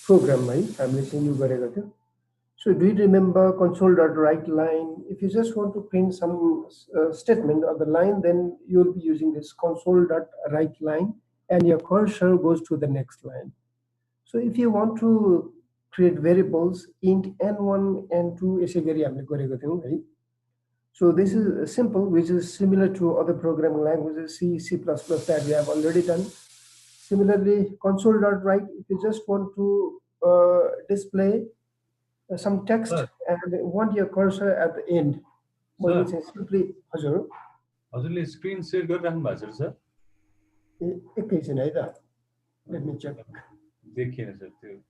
program है हामीले चाहिँ युज गरेको थियो. So do you remember console.write line? If you just want to print some statement of the line, then you'll be using this console.write line, and your cursor goes to the next line. So if you want to create variables int n1 n2 यसै गरी हामीले गरेको थियौं है. So this is simple, which is similar to other programming languages, C, C++ that we have already done. Similarly, console.write, if you just want to display some text and want your cursor at the end, मैले चाहिँ simply हजुरले screen share गरिराख्नु भएको छ sir? एकैछिन है त, let me check. देखिएन सर त्यो.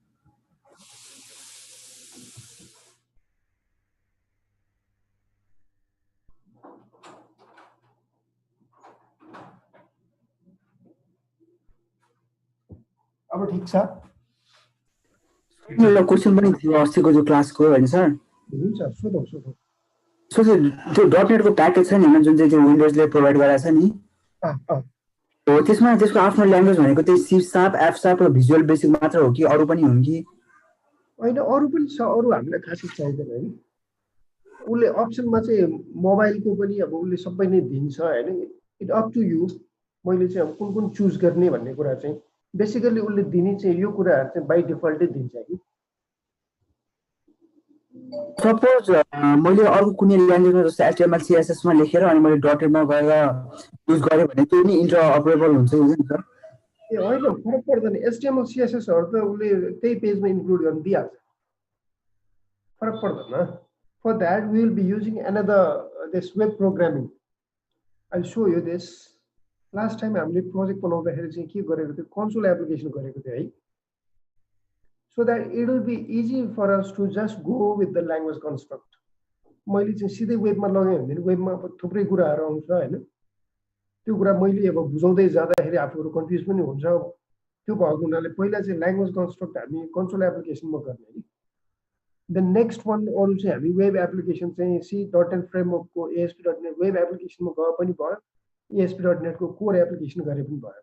अब ठीक छ? यो क्वेशन पनि थियो अस्तिको जो क्लासको हैन सर? हुन्छ, सोधौ. सो त्यो .NET को प्याकेज छ नि हैन जुन चाहिँ त्यो विन्डोजले प्रोवाइड गराएको छ नि, हो त्यसमा त्यसको आफ्नो ल्याङ्ग्वेज भनेको त्यही C#, F# र भिजुअल बेसिक मात्र हो कि अरु पनि हुन् कि? हैन, अरु पनि छ, अरु हामीलाई खासै चाहिदैन है. उले अप्सनमा चाहिँ मोबाइलको पनि अब उले सबै नै दिन्छ हैन. It up to you. मैले चाहिँ अब कुन चुज गर्ने भन्ने कुरा चाहिँ बेसिकली उले दिने चाहिँ यो कुराहरु चाहिँ बाइ डिफल्टै दिन्छ कि. सपोज मैले अरु कुनै ल्याङ्ग्वेजमा जस्तो HTML CSS मा लेखेर अनि मैले .NET मा गएर युज गरे भने त्यो नि इन्टरअपरेबल हुन्छ नि सर? ए हैन, फरक पर्दैन. HTML CSS हरु त उले त्यही पेजमा इन्क्लुड गर्न दिइहाल्छ. फरक पर्दैन. For that we will be using another this web programming. I'll show you this. Last time हामीले प्रोजेक्ट बनाउँदाखेरि चाहिँ के गरेको थियो, कन्सोल एप्लिकेसन गरेको थियो है. So that it will be easy for us to just go with the language construct. मैले चाहिँ सिधै वेबमा लगाए भने वेबमा थुप्रै कुराहरु आउँछ हैन. त्यो कुरा मैले अब बुझाउँदै जाँदाखेरि आफूहरु कन्फ्युज पनि हुन्छ. त्यो भएको हुनाले पहिला चाहिँ ल्याङ्ग्वेज कन्स्ट्रक्ट हामी कन्सोल एप्लिकेसनमा गर्ने है. The next one अरु चाहिँ हामी वेब एप्लिकेसन चाहिँ C.NET फ्रेमवर्कको ASP.NET वेब एप्लिकेसनमा गए पनि भयो, ASP.NET को कोर एप्लिकेसन गरे पनि भयो.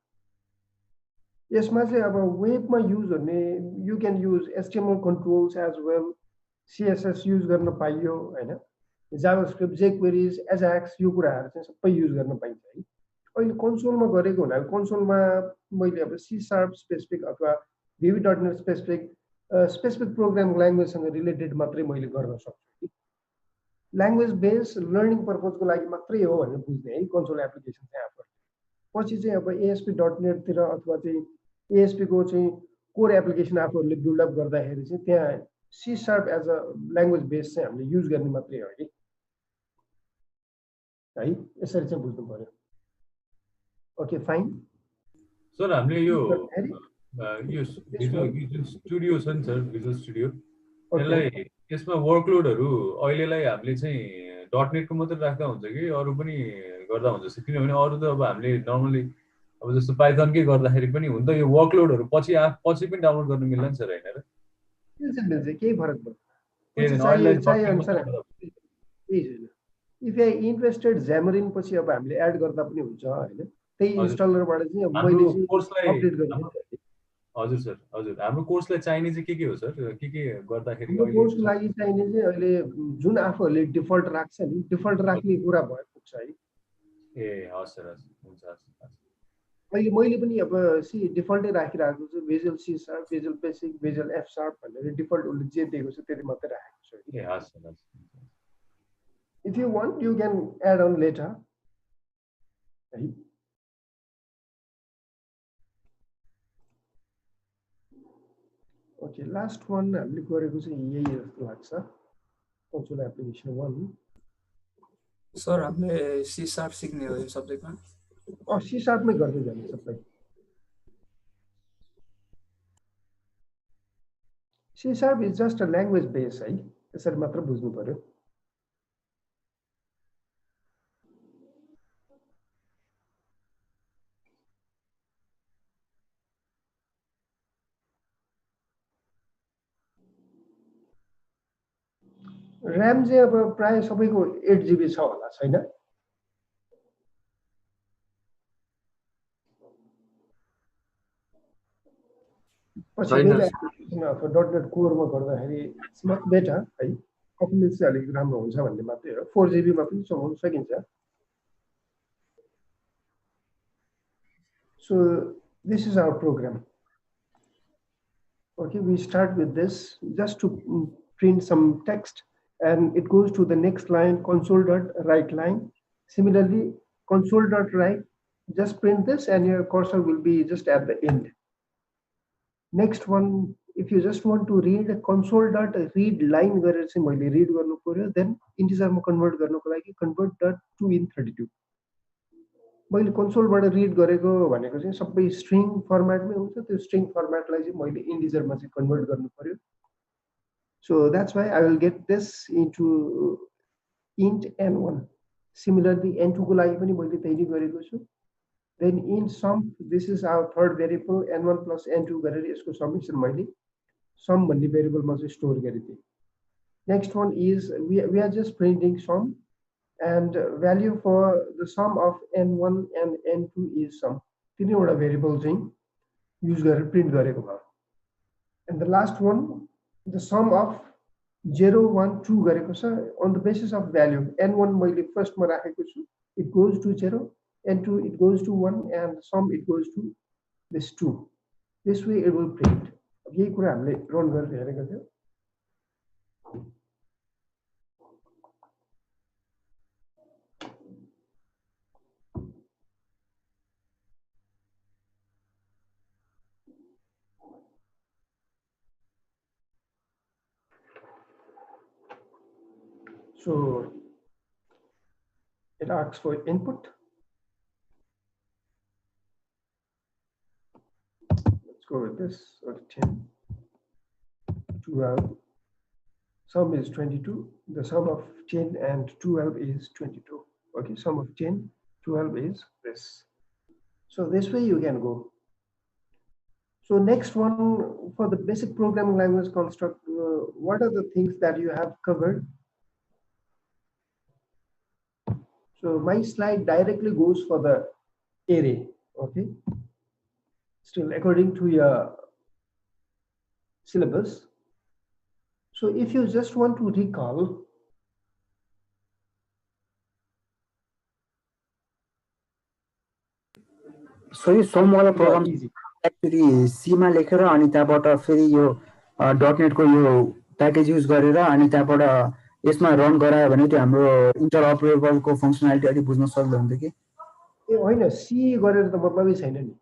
यसमा चाहिँ अब वेबमा युज गर्ने you can use HTML controls as well, CSS use गर्न पाइयो हैन. JavaScript, jQuery, Ajax यो कुराहरु चाहिँ सबै युज गर्न पाइन्छ है. अहिले कन्सोलमा गरेको हुनाले कन्सोलमा मैले अब C# स्पेसिफिक अथवा VB.NET स्पेसिफिक प्रोग्रामिङ ल्याङ्ग्वेजसँग रिलेटेड मात्रै मैले गर्न सक्छु. ल्याङ्ग्वेज बेस लर्निङ पर्पजको लागि मात्रै हो भनेर बुझ्ने है कन्सोल एप्लिकेसन चाहिँ आफू. पछि चाहिँ अब ASP.NET तिर अथवा चाहिँ ASP को चाहिँ कोर एप्लिकेसन आफूहरुले बिल्ड अप गर्दाखेरि चाहिँ त्यहाँ C# as a language base चाहिँ हामीले युज गर्ने मात्रै हो है. यसरी चाहिँ बुझ्नु पर्यो. Okay fine. सर हामीले यो जुन स्टुडियो छ नि सर, भिजुअल स्टुडियो, यसलाई यसमा वर्कलोडहरु अहिलेलाई हामीले चाहिँ .NET को मात्र राख्दा हुन्छ कि अरु पनि गर्दा हुन्छ? किनभने अरु त अब हामीले नर्मली अब जस्तो पाइथनकै गर्दाखेरि पनि हुन्छ. यो वर्कलोडहरु पछि पनि डाउनलोड गर्न मिल्ला नि सर हैन र? मिल्छ, केही फरक पर्दैन. If you are interested Xamarin पछि अब हामीले एड गर्दा पनि हुन्छ हैन. त्यही इन्स्टलरबाट चाहिँ अब मैले चाहिँ अपडेट गर्ने. हजुर सर, हजुर. हाम्रो कोर्सलाई चाहिने चाहिँ के हो सर? के गर्दाखेरि यो कोर्सको लागि चाहिने चाहिँ अहिले जुन आफूहरुले डिफल्ट राख्छ नि, डिफल्ट राख्ने कुरा भयो पुग्छ है. ए हस् सर, हुन्छ. अहिले मैले पनि अब सी डिफल्टै राखिराखेको छु. Visual C#, visual basic, visual F# भनेर डिफल्ट उले जे दिएको छ त्यति मात्रै राखेको छु. ए हस् sir. If you want you can add on later. Okay, last one हामीले गरेको चाहिँ यही जस्तो लाग्छ. Console application 1. सर हामीले C# सिक्ने हो यो सब्जेक्टमा? C# मै गर्दै जाने सबै. C# is just a language base है. यसरी मात्र बुझ्नु पर्यो. र्याम चाहिँ अब प्राय सबैको 8 GB छ होला, छैन? पछि वेब एप्लिकेसन अथवा .NET कोरमा गर्दाखेरि इट्स मच बेटर है, पर्फर्मेन्स चाहिँ अलिक राम्रो हुन्छ भन्ने मात्रै हो। 4 GB मा पनि चलाउन सकिन्छ। So this is our program. Okay, we start with this just to print some text, and it goes to the next line, console.write line. Similarly, console.write, just print this and your cursor will be just at the end. Next one, if you just want to read console.read line गरेर चाहिँ मैले read गर्नु पर्यो, then integer मा convert गर्नको लागि convert.toInt32. मैले कन्सोलबाट read गरेको भनेको चाहिँ सबै स्ट्रिङ फर्मेटमै हुन्छ, त्यो स्ट्रिङ फर्मेटलाई चाहिँ मैले इन्टिजरमा चाहिँ कन्भर्ट गर्नु पर्यो। So that's why I will get this into int n1। Similarly n2 को लागि पनि मैले त्यही नै गरेको छु। Then in sum, this is our third variable n1 plus n2 गरेर यसको समेसन मैले सम भन्ने भेरिएबलमा चाहिँ स्टोर गरिदिएँ। Next one is we are just printing sum, and value for the sum of n1 and n2 is sum. तीनवटा variable चाहिँ use गरेर print गरेको भयो। and the last one, the sum of 0 1 2 गरेको छ on the basis of value। n1 मैले फर्स्टमा राखेको छु, it goes to 0, n2 it goes to 1, and sum it goes to this 2. this way it will print। अब यही कुरा हामीले रन गरेर हेरेको थियो। So it asks for input. Let's go with this, or 10, 12. Sum is 22. The sum of 10 and 12 is 22. Okay, sum of 10, 12 is this. So this way you can go. So next one, for the basic programming language construct, what are the things that you have covered? So my slide directly goes for the array, okay? Still according to your syllabus. So if you just want to recall, so यो some वाला programme actually see मा लेखेर अनि त्यहाँबाट फेरि यो .NET को यो प्याकेज युज गरेर अनि त्यहाँबाट यसमा रन गरायो भने त्यो हाम्रो इन्टरअपरेबलको फंक्सनालिटी अलि बुझ्न सक्दै हुन्छ कि ए होइन, सी गरेर त मतलबै छैन नि,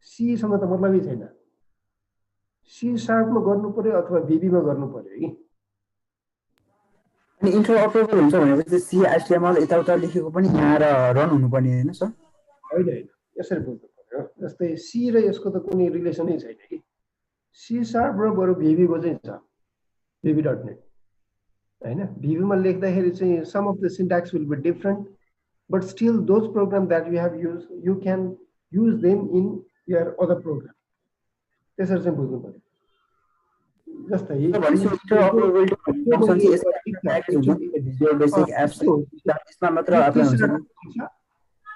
सी सँग त मतलबै छैन। सी शार्पमा गर्नु पर्यो अथवा VB मा गर्नु पर्यो कि। अनि इन्टरअपरेबल हुन्छ भनेपछि सी HTML यताउता लेखेको पनि यहाँ रन हुनुपर्ने हैन सर? होइन होइन, यसरी बुझ्नु पर्यो। जस्तै सी र यसको त कुनै रिलेसनै छैन कि। सी शार्प र बरु VB को चाहिँ छ, VB.NET हैन। VB मा लेख्दाखेरि चाहिँ some of the syntax will be different, but still those programs that you have used, you can use them in your other program। त्यसरी चाहिँ बुझ्नु पर्यो। जस्तै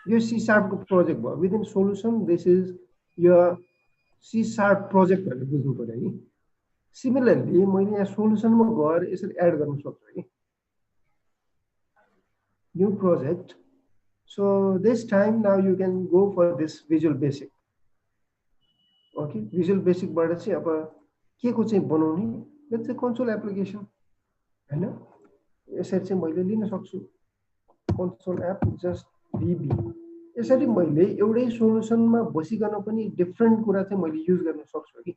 यो सी शार्प को प्रोजेक्ट भयो, within solution this is your C sharp project भनेर बुझ्नु पर्यो नि। सिमिलरली मैले यहाँ सोल्युसनमा गएर यसरी एड गर्न सक्छु कि new project. So this time now you can go for this visual basic. Okay, visual बेसिकबाट चाहिँ अब के को चाहिँ बनाउने, लेट्स से कन्सोल एप्लिकेसन हैन। यसरी चाहिँ मैले लिन सक्छु कन्सोल एप जस्ट VB। यसरी मैले एउटै सोल्युसनमा बसिकन पनि डिफरेन्ट कुरा चाहिँ मैले युज गर्न सक्छु कि।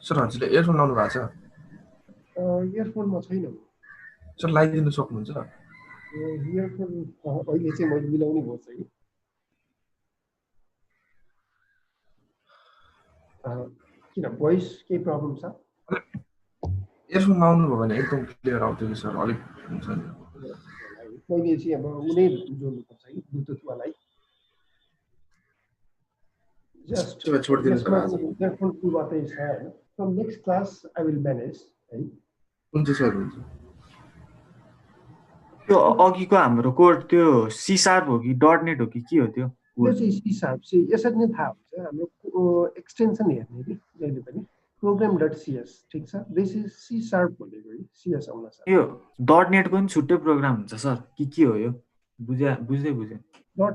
सर हजुरले इयरफोन लाउनु भएको छ? इयरफोनमा छैन सर, लगाइदिनु सक्नुहुन्छ? इयरफोन अहिले चाहिँ मैले मिलाउनै पर्छ कि। किन भोइस केही प्रब्लम छ? इयरफोन लाउनु भयो भने एकदम क्लियर आउँथ्यो कि सर, अलिक हुन्छ नि। मैले चाहिँ अब उनै जोड्नुपर्छ कि ब्लुटुथवालाई। जस्ट छोडिदिनु सर आज। इयरफोन टुलबाटै छ हैन। From next class I will manage है। हुन्छ सर, हुन्छ। त्यो अघिको हाम्रो कोड त्यो सी शार्प हो कि .नेट हो कि के हो त्यो त्यो चाहिँ सी शार्प चाहिँ यसरी नै थाहा हुन्छ हाम्रो एक्सटेन्सन हेर्ने कि जहिले पनि program.cs ठीक छ दिस इज सी शार्प भनेको सीएस आउन सक्छ यो .नेट को पनि छुट्टै प्रोग्राम हुन्छ सर के हो यो बुझ्दै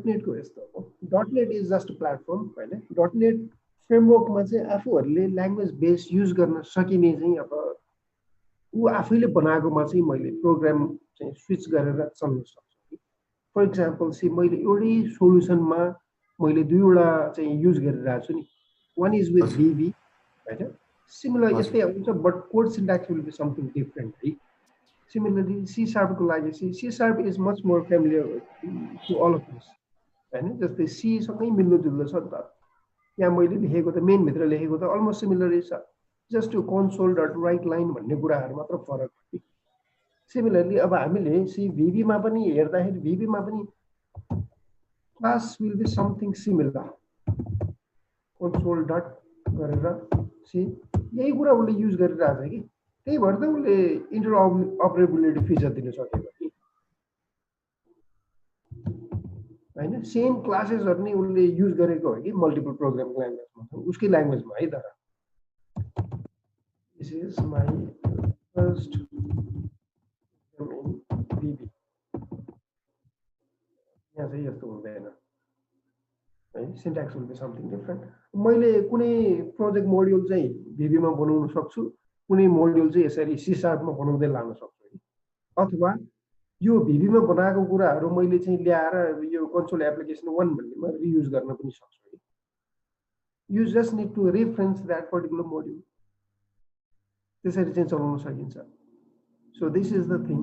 .नेट को यस्तो हो .नेट इज जस्ट प्लेटफर्म हैन .नेट फ्रेमवर्कमा चाहिँ आफूहरूले ल्याङ्ग्वेज बेस युज गर्न सकिने चाहिँ अब ऊ आफैले बनाएकोमा चाहिँ मैले प्रोग्राम चाहिँ स्विच गरेर चल्न सक्छु फर इक्जाम्पल चाहिँ मैले एउटै सोलुसनमा मैले दुईवटा चाहिँ युज गरिरहेको छु नि वान इज विथ VB हैन सिमिलर यस्तै हुन्छ but code syntax will be something different है सिमिलरली सी शार्पको लागि चाहिँ C sharp is much more familiar to all of us हैन जस्तै सी सँगै मिल्दोजुल्दो छ नि त यहाँ मैले लेखेको त मेनभित्र लेखेको त अलमोस्ट सिमिलरै छ जस्ट टु console.write line भन्ने कुराहरू मात्र फरक हो सिमिलरली अब हामीले सी VB मा पनि हेर्दाखेरि VB मा पनि class will be something similar console dot गरेर सी यही कुरा उसले युज गरिरहेको छ कि त्यही भएर त उसले इन्टरअपरेबिलिटी फिचर दिन सकेको कि हैन सेम क्लासेसहरु नै उसले युज गरेको हो कि मल्टिपल प्रोग्रामिङ ल्याङ्ग्वेजमा उसकै ल्याङ्ग्वेजमा है तर this is my first VB यहाँ चाहिँ यस्तो हुँदैन है syntax will be something different मैले कुनै प्रोजेक्ट मोड्युल चाहिँ VB मा बनाउन सक्छु कुनै मोड्युल चाहिँ यसरी सी शार्पमा बनाउँदै लान सक्छु अथवा यो VB मा बनाएको कुराहरू मैले चाहिँ ल्याएर यो कन्सोल एप्लिकेसन 1 भन्नेमा रियुज गर्न पनि सक्छु you just need to reference that particular module त्यसरी चाहिँ चलाउन सकिन्छ so this is the thing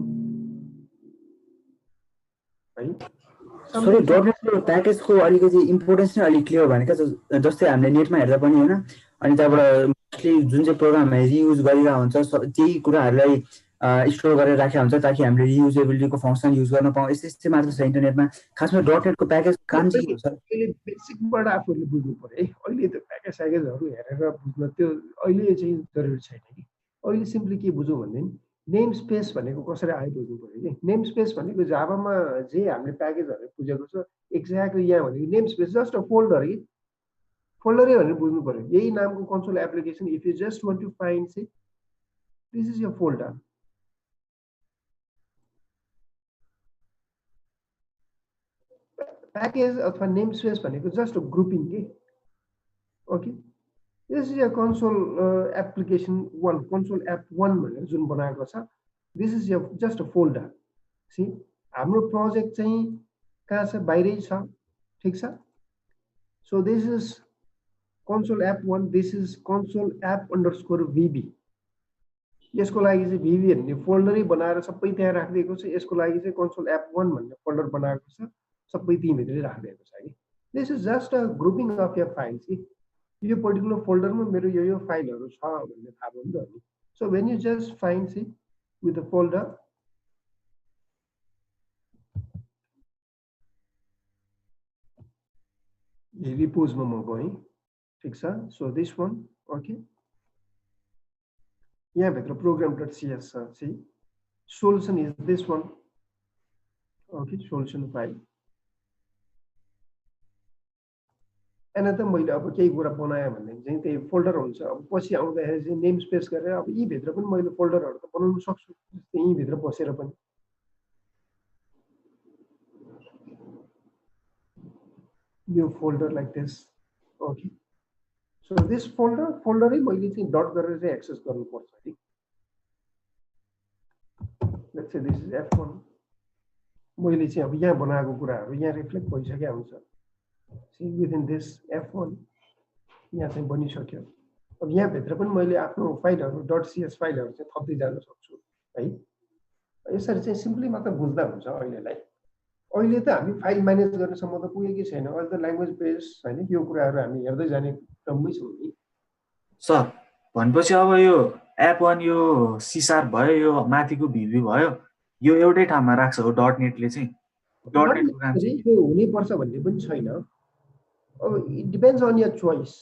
है सरी .नेटको प्याकेजको अलिकति इम्पोर्टेन्स नै अलिक क्लियर भनेको जस्तै हामीले नेटमा हेर्दा पनि हैन अनि त्यहाँबाट मोस्टली जुन चाहिँ प्रोग्रामहरू रियुज गरिरहेको हुन्छ त्यही कुराहरूलाई स्टोर गरेर राखेको हुन्छ ताकि हामीले रियुजेबिलिटीको फङ्सन युज गर्न पाऊँ यस्तै मात्र छ इन्टरनेटमा खासमा .नेटको प्याकेज काम चाहिँ के हो सर अहिले बेसिकबाट आफूहरूले बुझ्नु पर्यो है अहिले त्यो प्याकेजहरू हेरेर बुझ्न त्यो अहिले चाहिँ जरुरी छैन कि अहिले सिम्पली के बुझौँ भने नेम स्पेस भनेको कसरी आयो बुझ्नु पर्यो कि नेम स्पेस भनेको जाभामा जे हामीले प्याकेजहरू बुझेको छ एक्ज्याक्टली यहाँ भनेको name space just a folder कि फोल्डरै भनेर बुझ्नु पर्यो यही नामको console application if you just want to find say this is your folder package अथवा नेम स्पेस भनेको जस्ट अ ग्रुपिङ के okay this is your console application 1 console app 1 भनेर जुन बनाएको छ this is your just a folder see हाम्रो project चाहिँ कहाँ छ बाहिरै छ ठीक छ so this is console app 1 this is console app underscore VB यसको लागि चाहिँ VB भन्ने फोल्डरै बनाएर सबै त्यहाँ राखिदिएको छ यसको लागि चाहिँ कन्सोल एप 1 भन्ने फोल्डर बनाएको छ सबै त्यहीभित्रै राखिदिएको छ कि this is just a grouping of your files कि यो पर्टिकुलर फोल्डरमा मेरो यो फाइलहरु छ भन्ने थाहा भयो नि त अनि so when you just find C with a folder रिपोजमा म गएँ ठीक छ सो दिस वान ओके यहाँ भित्र program.cs छ C solution is this one okay solution file एना त मैले अब केही कुरा बनाएँ भने चाहिँ त्यही फोल्डर हुन्छ अब पछि आउँदाखेरि चाहिँ नेम स्पेस गरेर अब यी भित्र पनि मैले फोल्डरहरु त बनाउन सक्छु जस्तै यी भित्र बसेर पनि यो folder like this okay so this फोल्डरै मैले चाहिँ डट गरेर चाहिँ एक्सेस गर्नुपर्छ है let's say this is F1 मैले चाहिँ अब यहाँ बनाएको कुराहरु यहाँ रिफ्लेक्ट भइसक्या हुन्छ see within this F1 यहाँ चाहिँ बनिसक्यो अब यहाँ भित्र पनि मैले आफ्नो फाइलहरु .cs फाइलहरु चाहिँ थप्दै जान सक्छु है यसरी चाहिँ सिम्पली मात्र बुझ्दा हुन्छ अहिलेलाई अहिले त हामी फाइल म्यानेज गर्नसम्म त पुगेकै छैन अहिले त ल्याङ्ग्वेज बेस हैन यो कुराहरु हामी हेर्दै जाने क्रममै छौं नि सर भनेपछि अब यो F1 यो C# भयो यो माथिको VB भयो यो एउटै ठाउँमा राख्छ हो .नेटले चाहिँ .नेट प्रोग्राम चाहिँ यो हुनै पर्छ भन्ने पनि छैन अब it depends on your choice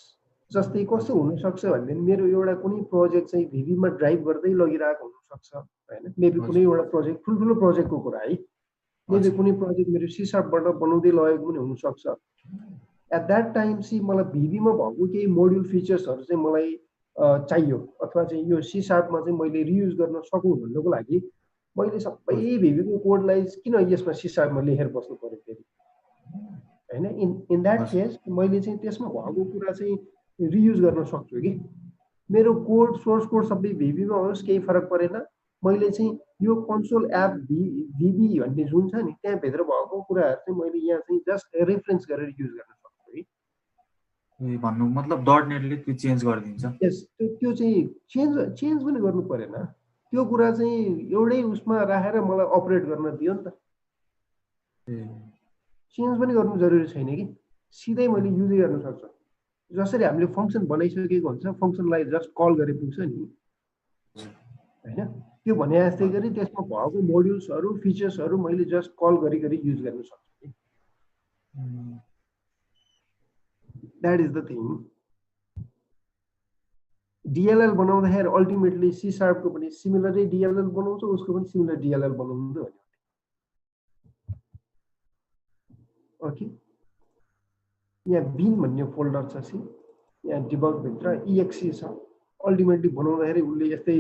जस्तै कस्तो हुन सक्छ भन्ने मेरो एउटा कुनै प्रोजेक्ट चाहिँ VB मा ड्राइभ गर्दै लगिरहेको हुन सक्छ हैन मेबी कुनै एउटा प्रोजेक्ट ठुलठुलो प्रोजेक्टको कुरा है मैले कुनै प्रोजेक्ट मेरो C# बाट बनाउँदै लगेको पनि हुनसक्छ। एट द्याट टाइम चाहिँ मलाई भिबीमा भएको केही मोड्युल फिचर्सहरू चाहिँ मलाई चाहियो अथवा चाहिँ यो C# मा चाहिँ मैले रियुज गर्न सकौँ भन्नको लागि मैले सबै भिबीको कोडलाई किन यसमा C# मा लेखेर बस्नु पर्यो फेरि हैन। इन द्याट केस मैले चाहिँ त्यसमा भएको कुरा चाहिँ रियुज गर्न सक्छु कि मेरो कोड सोर्स कोड सबै भिबीमा होस् केही फरक परेन। मैले चाहिँ यो कन्सोल एप भिबी भन्ने जुन छ नि त्यहाँ भित्र भएको कुराहरु चाहिँ मैले यहाँ चाहिँ जस्ट रेफरेन्स गरेर युज गर्न सक्छु है। भन्नु मतलब .NET ले त्यो चेन्ज गरिदिन्छ। यस त्यो चाहिँ चेन्ज पनि गर्नु परेन। त्यो कुरा चाहिँ एउटै उसमा राखेर मलाई अपरेट गर्न दियो नि त। चेन्ज पनि गर्नु जरुरी छैन कि सिधै मैले युजै गर्न सक्छु। जसरी हामीले फंक्सन बनाइसकेको हुन्छ फंक्सनलाई जस्ट कल गरे पुग्छ नि हैन। त्यो भने जस्तै गरी त्यसमा भएको मोड्युल्सहरु फिचर्सहरु मैले जस्ट कल गरी युज गर्न सक्छु नि। That is the thing. DLL बनाउँदाखेरि अल्टिमेटली C# को पनि सिमिलरली DLL बनाउँछ उसको पनि सिमिलर DLL बनाउनु हो। ओके यहाँ बिन भन्ने फोल्डर छ सी यहाँ डिबग भित्र exe छ। अल्टिमेटली बनाउँदाखेरि उले यस्तै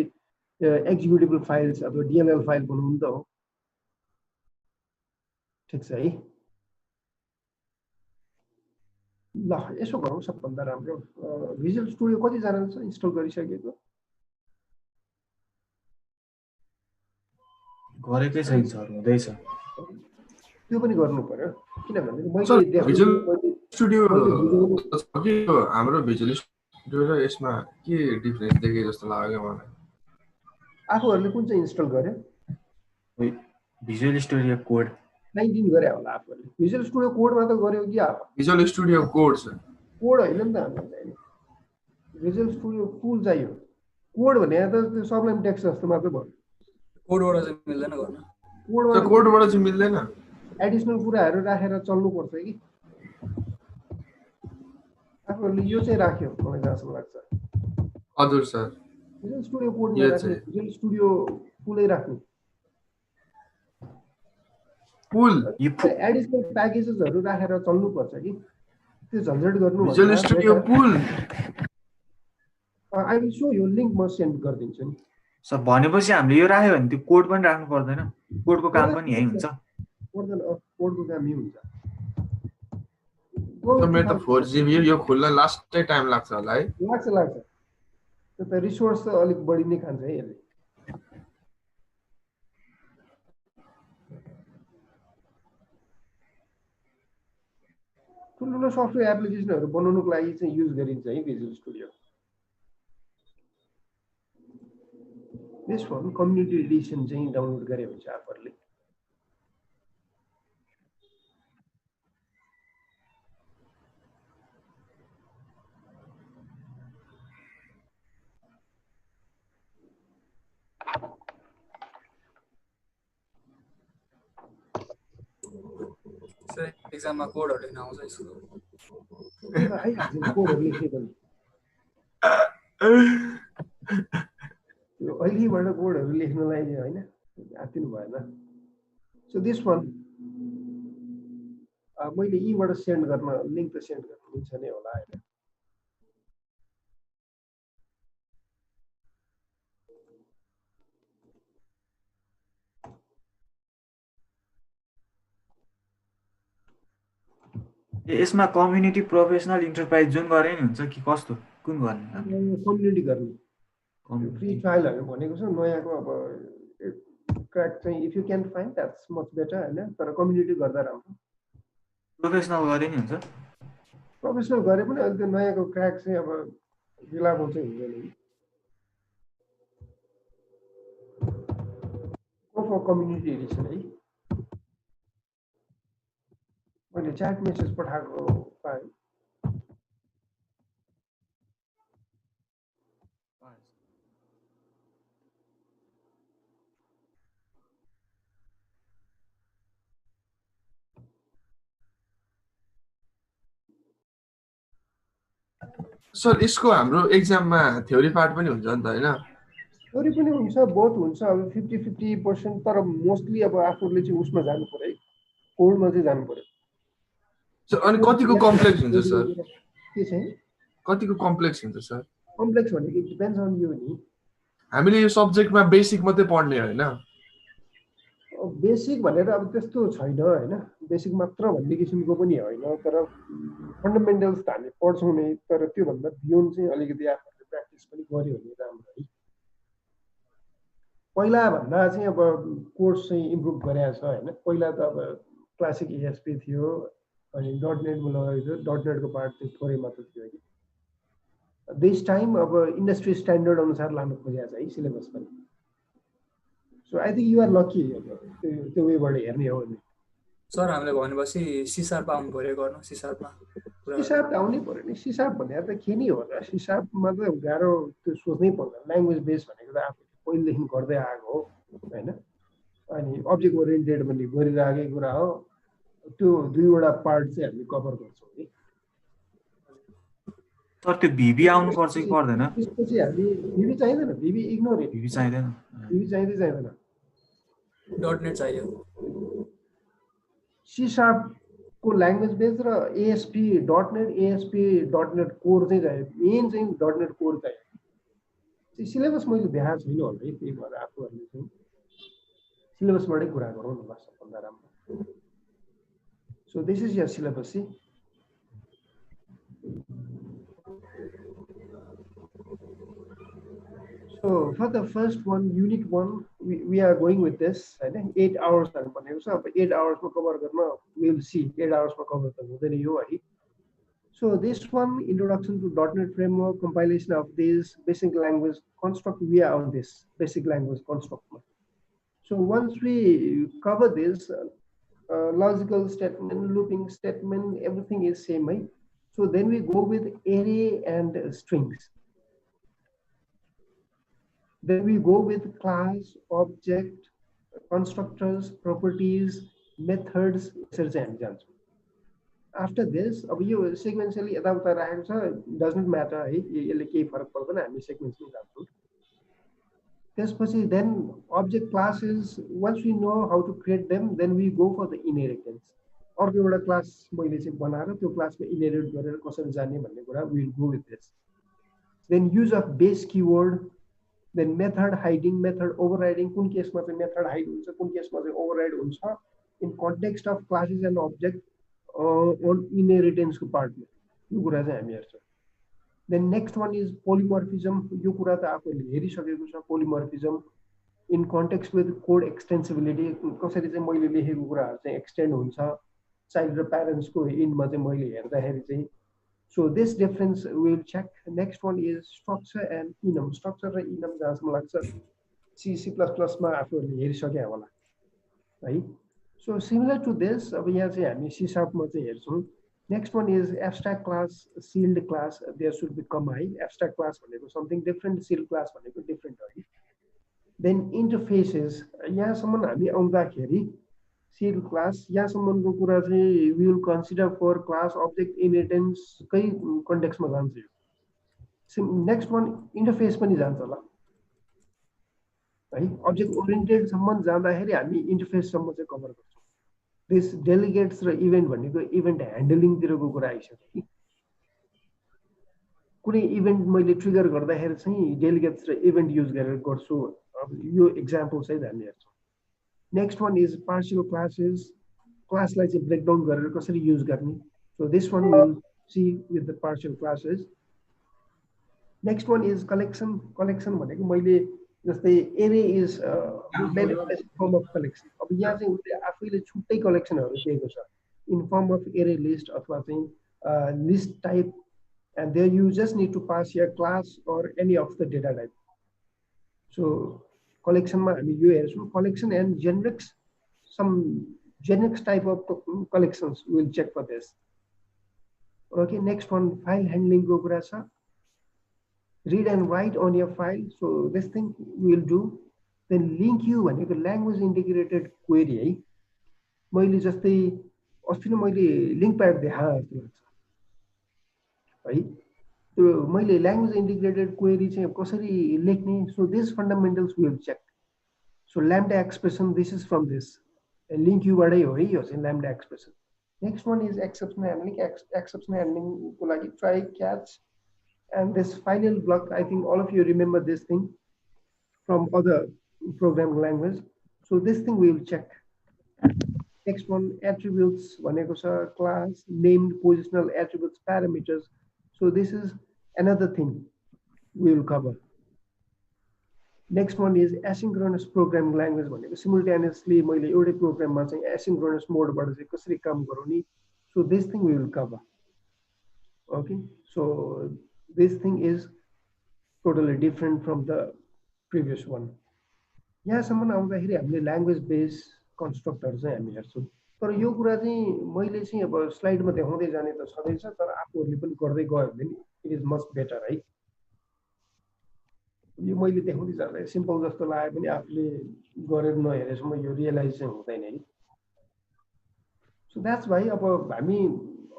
एक्जिक्युटेबल फाइल्स अथवा DLL फाइल बनाउनु त हो। ठीक छ है। ल यसो गरौँ सबभन्दा राम्रो भिजुअल स्टुडियो कति जनाले छ इन्स्टल गरिसकेको? गरेकै छैन सर हुँदैछ। त्यो पनि गर्नु पर्यो किनभने सर मैले भिजुअल स्टुडियो कि हाम्रो भिजुअल स्टुडियो र यसमा के डिफरेन्स देखे जस्तो लाग्यो मलाई। आफूहरूले कुन चाहिँ इन्स्टल गर्यो? भिजुअल स्टुडियो कोड 19 गरे होला आफूहरूले। भिजुअल स्टुडियो कोडमा त गर्यो कि भिजुअल स्टुडियो कोड छ कोड हैन नि त हामीलाई चाहिने। भिजुअल स्टुडियो फुल चाहियो। कोड भने त त्यो सबलाइम टेक्स्ट जस्तो मात्र भयो। कोडबाट चाहिँ मिल्दैन गर्न। कोडबाट चाहिँ मिल्दैन। एडिसनल कुराहरु राखेर चल्नु पर्छ कि आफूहरूले यो चाहिँ राख्यो मलाई जस्तो लाग्छ। हजुर सर भिजुअल स्टुडियो कोड नराख्ने भिजुअल स्टुडियो फुलै राख्ने। पुल एडिसनल प्याकेजेसहरु राखेर चल्नु पर्छ कि त्यो झन्झट गर्नु visual studio pull I will show यो लिंक म सेन्ड गर्दिन्छु नि। सर भनेपछि हामीले यो राख्यो भने त्यो कोड पनि राख्नु पर्दैन। कोडको काम पनि यही हुन्छ। पर्दैन कोडको काम यही हुन्छ। मेरो त 4GB यो खुल्न लास्टै टाइम लाग्छ होला है। लाग्छ त्यो त रिसोर्स त अलिक बढी नै खान्छ है यसले। ठुलो सफ्टवेयर एप्लिकेसनहरु बनाउनको लागि चाहिँ युज गरिन्छ है visual studio. This one community Edison चाहिँ डाउनलोड गरे हुन्छ आफुहरूले। एक्जाममा कोडहरु लेख्न आउँछ यसको। कोडहरु लेख्ने पनि यो अहिलेबाट कोडहरु लेख्नलाई हैन आतिनु भएन। सो दिस वन मैले यीबाट सेन्ड गर्न लिंक त सेन्ड गर्न मिल्छ नै होला हैन। यसमा कम्युनिटी प्रोफेसनल इन्टरप्राइज जुन गरे नि हुन्छ कि कस्तो कुन गर्ने? कम्युनिटी गर्ने फ्री ट्रायलहरु भनेको छ नयाँको अब क्र्याक चाहिँ if you can find that's much better हैन। तर कम्युनिटी गर्दा राम्रो। प्रोफेसनल गरे नि हुन्छ। प्रोफेसनल गरे पनि अहिले त्यो नयाँको क्र्याक चाहिँ अब रिलायबल चाहिँ हुँदैन नि। को कम्युनिटी एडिसन है। मैले च्याट मेसेज पठाएको पाएँ। सर यसको हाम्रो एक्जाममा थ्योरी पार्ट पनि हुन्छ नि त हैन? थ्योरी पनि हुन्छ बोथ हुन्छ अब 50-50% तर मोस्टली अब आफूले चाहिँ उसमा जानु पर्यो कोडमा चाहिँ जानु पर्यो अनि कतिको कम्प्लेक्स हुन्छ सर के चाहिँ कतिको कम्प्लेक्स हुन्छ सर कम्प्लेक्स भनेको डिपेन्ड्स अन यु नि हामीले यो सब्जेक्टमा बेसिक मात्रै पढ्ने हैन बेसिक भनेर अब त्यस्तो छैन हैन बेसिक मात्र भन्ने किसिमको पनि हैन तर फन्डामेन्टल्स त हामी पढ्छौँ नै तर त्यो भन्दा बियोन्ड चाहिँ अलिकति आफूले प्र्याक्टिस पनि गर्यो भने राम्रो है पहिला भन्दा चाहिँ अब कोर्स चाहिँ इम्प्रुभ गरेको छ हैन पहिला त अब क्लासिक एएसपी थियो अनि .नेटमा लगाएको थियो .नेटको पार्ट चाहिँ थोरै मात्र थियो कि दिस टाइम अब इन्डस्ट्री स्ट्यान्डर्ड अनुसार लानु खोजेको छ है सिलेबस पनि so I think you are lucky त्यो वेबाट हेर्ने हो भने सर हामीले भनेपछि सी शार्प आउनु पर्यो गर्नु सी शार्पमा सी शार्प आउनै पर्यो नि सी शार्प भनेर त के नि हो र सी शार्पमा त गाह्रो त्यो सोच्नै पर्दैन ल्याङ्ग्वेज बेस भनेको त आफूले पहिलेदेखि गर्दै आएको हो हैन अनि अब्जेक्ट ओरिएन्टेड भन्ने गरिरहेकै कुरा हो त्यो दुईवटा पार्ट चाहिँ हामी कभर गर्छौँ है तर त्यो भिबी आउनु पर्छ कि पर्दैन त्यसपछि हामी भिबी चाहिँदैन भिबी इग्नोर भिबी चाहिँदैन भिबी चाहिँदैन .नेट चाहियो सी शार्पको ल्याङ्ग्वेज बेस र एएसपी .नेट कोर चाहिँ चाहियो मेन चाहिँ .नेट कोर चाहियो सिलेबस मैले देखाएको छैन होला है त्यही भएर आफूहरूले चाहिँ सिलेबसबाटै कुरा गरौँ न ल सबभन्दा राम्रो so this is your syllabus see So for the first one, unit 1, we are going with this, right? 8 hours. So 8 hours for cover, we will see 8 hours for cover. So this one, introduction to .NET framework, compilation of this basic language construct, we are on this basic language construct. So once we cover this, logical statement, looping statement, everything is same, right? So then we go with array and strings. Then we go with class, object, constructors, properties, methods, etc. After this, you sequentially doesn't matter. Then object classes, once we know how to create them, then we go for the inheritance. Or the class class inherit we'll go with this. Then use of base keyword. Then method hiding, method overriding. Kun case ma method hide huncha, kun case ma override huncha in context of classes and object on inheritance ko part ma. Yo kura chai hami herchau. Then next one is polymorphism. Yo kura ta apuhharule herisakeko cha polymorphism in context with code extensibility. Kasari chai मैले लेखेको कुराहरु चाहिँ extend हुन्छ child र parents को in ma chai मैले हेर्दाखेरि चाहिँ so this difference we will check. Next one is structure and enum. Structure and enum jasma lagcha C++ ma afuhharule herisake होला है. So similar to this अब यहाँ चाहिँ हामी C# मा चाहिँ हेर्छौं. Next one is abstract class, sealed class. There should be comma है. Abstract class भनेको something different, sealed class भनेको different है. Then interfaces यहाँसम्म हामी आउँदाखेरि sealed class यहाँसम्मको कुरा चाहिँ we will consider for class object inheritance कै context मा जान्छ यो. Next one interface पनि जान्छ होला है. object oriented सम्म जाँदाखेरि हामी interface सम्म चाहिँ कभर गर्छौं. this delegates र event भनेको event handling तिरको कुरा आइसक्यो. कुनै इभेन्ट मैले ट्रिगर गर्दाखेरि चाहिँ delegates र event युज गरेर गर्छु. अब यो एक्जाम्पल चाहिँ हामी हेर्छौं. Next one is partial classes. Class like a breakdown गरेर कसरी use गर्ने. So this one we'll see with the partial classes. Next one is collection. Collection भनेको मैले जस्तै array is manifest form of collection. अब यहाँ चाहिँ उले आफैले छुट्टै कलेक्सनहरु दिएको छ in form of array list अथवा चाहिँ list type, and there you just need to pass here class or any of the data type. So collection ma हामी यो हेर्छौं. Collection and generics, some generics type of collections we will check for this. Okay, next one file handling ko kura cha. Read and write on your file. So this thing we will do. Then link you भनेको language integrated query है. मैले जस्तै अस्ति नै मैले link pad देखाएको जस्तो लाग्छ है. मैले ल्याङ्ग्वेज इन्टिग्रेटेड क्वेरी चाहिँ कसरी लेख्ने, so this fundamentals will check. So lambda expression, this is from this link युबाटै हो है, यो चाहिँ lambda expression. Next one is exception handling. Exception ह्यान्डलिङको लागि try, catch, and this final block, I think all of you remember this thing from other programming language. So this thing we will check. Next one, attributes, class, named, positional attributes, parameters. So this is another thing we will cover. Next one is asynchronous programming language. Simultaneously, मैले एउटै प्रोग्राममा चाहिँ asynchronous मोडबाट चाहिँ कसरी काम गराउने. So this thing we will cover. Okay, so this thing is totally different from the previous one. यहाँसम्म आउँदाखेरि हामीले ल्याङ्ग्वेज बेस कन्स्ट्रक्टहरू चाहिँ हामी हेर्छौँ. तर यो कुरा चाहिँ मैले चाहिँ अब स्लाइडमा देखाउँदै जाने त छँदैछ, तर आफूहरूले पनि गर्दै गयो भने इट इज मच बेटर है. यो मैले देखाउँदै जाँदा सिम्पल जस्तो लाग्यो पनि आफूले गरेर नहेरेसम्म यो रियलाइज चाहिँ हुँदैन है. सो द्याट्स भाइ अब हामी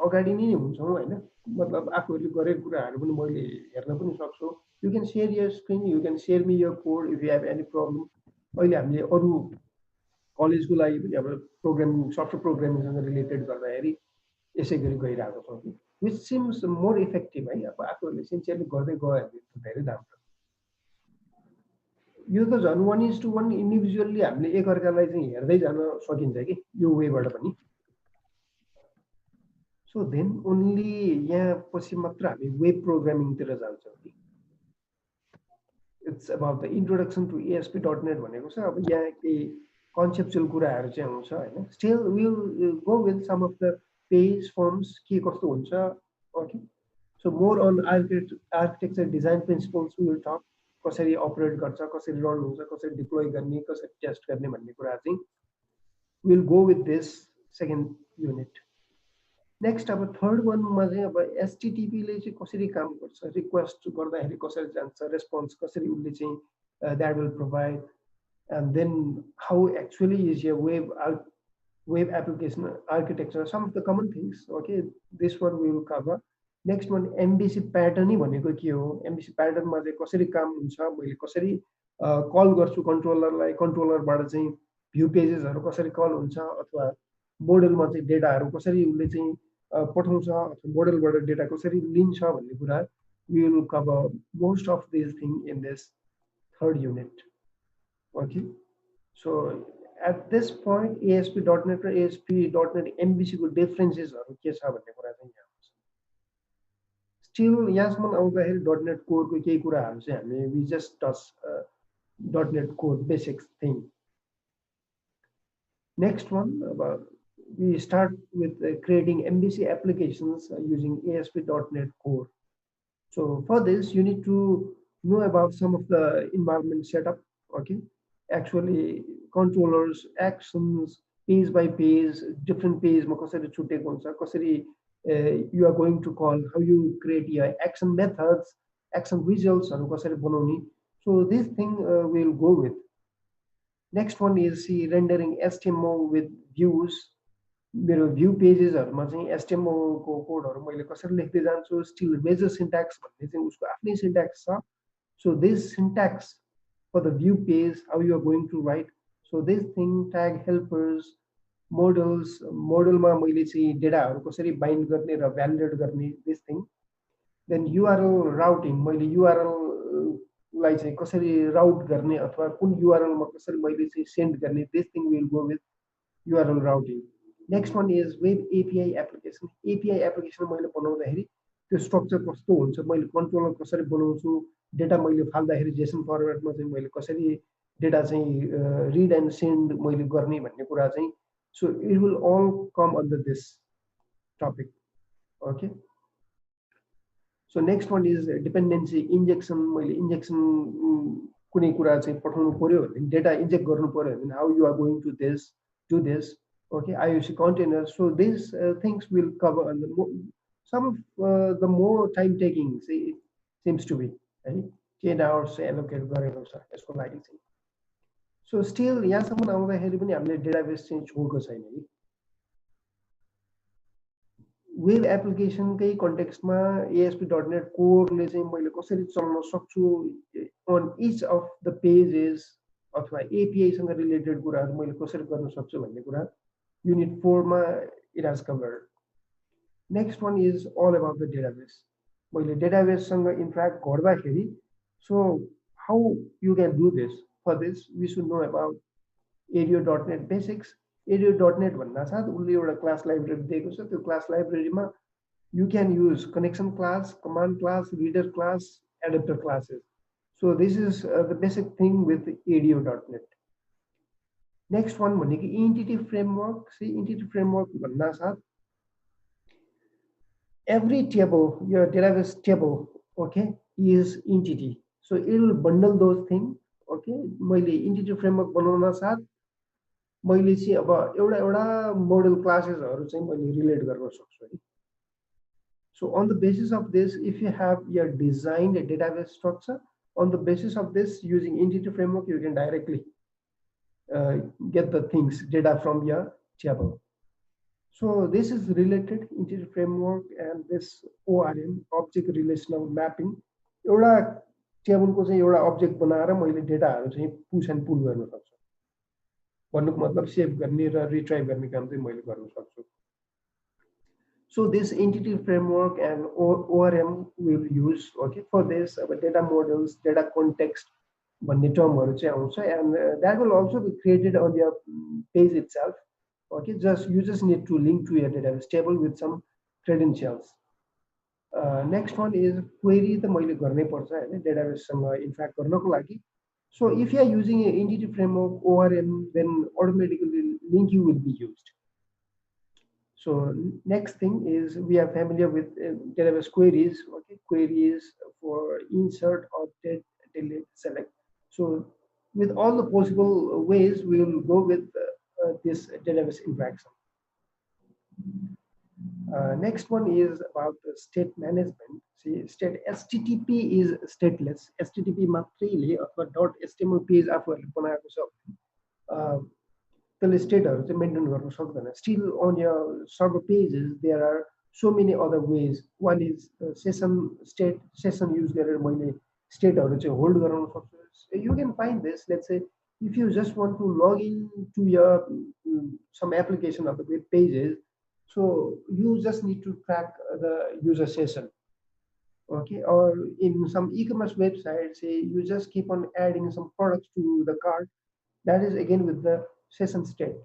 अगाडि नै हुन्छौँ होइन, मतलब आफूहरूले गरेको कुराहरू पनि मैले हेर्न पनि सक्छु. You can share your screen, you can share me your code if you have any problem. अहिले हामीले अरू कलेजको लागि पनि अब प्रोग्रामिङ, सफ्टवेयर प्रोग्रामिङसँग रिलेटेड गर्दाखेरि यसै गरी गइरहेको छौँ कि विच सिम्स मोर इफेक्टिभ है. अब आफूहरूले सिन्सियरली गर्दै गयो भने धेरै राम्रो. यो त झन् 1:1 इन्डिभिजुअल्ली हामीले एकअर्कालाई चाहिँ हेर्दै जान सकिन्छ कि यो वेबाट पनि. सो देन ओन्ली यहाँ पछि मात्र हामी वेब प्रोग्रामिङतिर जान्छौँ कि. It's about the introduction to ASP.NET भनेको छ. अब यहाँ केही कन्सेप्चुअल कुराहरू चाहिँ आउँछ होइन. Still will go with some of the page forms के कस्तो हुन्छ. Okay, so more on architecture design principles will talk. कसरी अपरेट गर्छ, कसरी रन हुन्छ, कसरी डिप्लोय गर्ने, कसरी टेस्ट गर्ने भन्ने कुरा चाहिँ will go with this second unit. Next अब थर्ड वानमा चाहिँ अब एचटिटिपीले चाहिँ कसरी काम गर्छ, रिक्वेस्ट गर्दाखेरि कसरी जान्छ, रेस्पोन्स कसरी उसले चाहिँ that will provide. And then how actually is the web application architecture, some of the common things. Okay, this one we will cover. Next one MVC pattern भनेको के हो, एमबिसी प्याटर्नमा चाहिँ कसरी काम हुन्छ, मैले कसरी कल गर्छु कन्ट्रोलरलाई, कन्ट्रोलरबाट चाहिँ भ्यू पेजेसहरू कसरी कल हुन्छ, अथवा मोडलमा चाहिँ डेटाहरू कसरी उसले चाहिँ पठाउँछ, अथवा मोडलबाट डेटा कसरी लिन्छ भन्ने कुरा we will cover most of this thing in this third unit. Okay, so at this point ASP.NET र ASP.NET MVC को डिफरेन्सेसहरू के छ भन्ने कुरा चाहिँ यहाँ हुन्छ. स्टिल यहाँसम्म आउँदाखेरि .NET कोरको केही कुराहरू चाहिँ हामी we just touch .NET core basic thing. Next one, we start with creating MVC applications using ASP.NET Core. So for this, you need to know about some of the environment setup. Okay, actually controllers, actions, page by page, different page, you are going to call, how you create your action methods, action results, so this thing we'll go with. Next one is rendering HTML with views. मेरो view पेजेसहरुमा चाहिँ HTML को कोडहरु मैले कसरी लेख्दै जान्छु. Still major syntax भन्ने चाहिँ उसको आफ्नै सिन्ट्याक्स छ. So this syntax for the view page, how you are going to write. So this thing, tag helpers, models, मोडलमा मैले चाहिँ डेटाहरु कसरी बाइन्ड गर्ने र भ्यालिडेट गर्ने, this thing. Then URL routing, मैले URL लाई चाहिँ कसरी राउट गर्ने अथवा कुन URL मा कसरी मैले चाहिँ सेन्ड गर्ने, this thing will go with URL routing. Next one is web API application. API application मैले बनाउँदाखेरि त्यो स्ट्रक्चर कस्तो हुन्छ, मैले कन्ट्रोलर कसरी बनाउँछु, डेटा मैले फाल्दाखेरि जेसन फर्मेटमा चाहिँ मैले कसरी डेटा चाहिँ रिड एन्ड सेन्ड मैले गर्ने भन्ने कुरा चाहिँ. So it will all come under this topic. Okay, so next one is dependency injection. मैले इन्जेक्सन कुनै कुरा चाहिँ पठाउनु पर्यो भने, डेटा इन्जेक्ट गर्नु पर्यो भने, how you are going to do this. Okay, IOC containers. So these things will cover, and some of the more time taking seems to be 10 hours allocated गरेको छ यसको लागि चाहिँ. So still यहाँसम्म आउँदाखेरि पनि हामीले डेटाबेस चाहिँ छोडेको छैन है. वेब एप्लिकेसनकै कन्टेक्स्टमा ASP.NET कोरले चाहिँ मैले कसरी चलाउन सक्छु on each of the pages अथवा API सँग रिलेटेड कुराहरू मैले कसरी गर्न सक्छु भन्ने कुरा Unit 4 मा it has covered. Next one is all about the database. मैले database सँग interact गर्दाखेरि, so how you can do this? For this, we should know about ADO.NET basics. ADO.NET भन्दा साथ उले एउटा क्लास लाइब्रेरी दिएको छ. त्यो क्लास लाइब्रेरीमा you can use connection class, command class, reader class, adapter classes. So this is the basic thing with ADO.NET. Next one भनेको entity framework. See, entity framework भन्दा साथ every table, your database table, okay, is entity. So it will bundle those things. Okay, मैले entity framework बनाउन साथ मैले चाहिँ अब एउटा मोडल क्लासेसहरु चाहिँ मैले रिलेट गर्न सक्छु है. So on the basis of this, if you have your designed database structure, on the basis of this, using entity framework, you can directly get the things, data from your table. So this is related entity framework and this ORM, object relational mapping. एउटा टेबलको चाहिँ एउटा object बनाएर मैले डेटाहरु चाहिँ push and पुल गर्न सक्छु. भन्नुको मतलब सेभ गर्ने र रिट्राइभ गर्ने काम चाहिँ मैले गर्न सक्छु. So this entity framework and ORM will use, okay, for this data models, data context भन्ने टर्महरु चाहिँ आउँछ, and that will also be created on your page itself. Okay, you just need to link to your database table with some credentials. Next one is query त मैले गर्नै पर्छ हैन database सँग interact गर्नको लागि. So if you are using an entity framework ORM, then automatically linking will be used. So next thing is we are familiar with database queries. Okay, queries for insert, update, delete, select. So with all the possible ways, we will go with this database interaction. Next one is about the state management. See, state HTTP is stateless. HTTP मात्रैले अथवा .html page आफूहरुले बनाएको छ त्यसले स्टेटहरु चाहिँ maintain गर्न सक्दैन. Still on your server pages there are so many other ways. One is session state, session use गरेर मैले स्टेटहरु चाहिँ होल्ड गराउन सक्छु. You can find this. Let's say if you just want to log in to your some application of the web pages, so you just need to track the user session. Okay, or in some e-commerce websites, say you just keep on adding some products to the cart. That is again with the session state.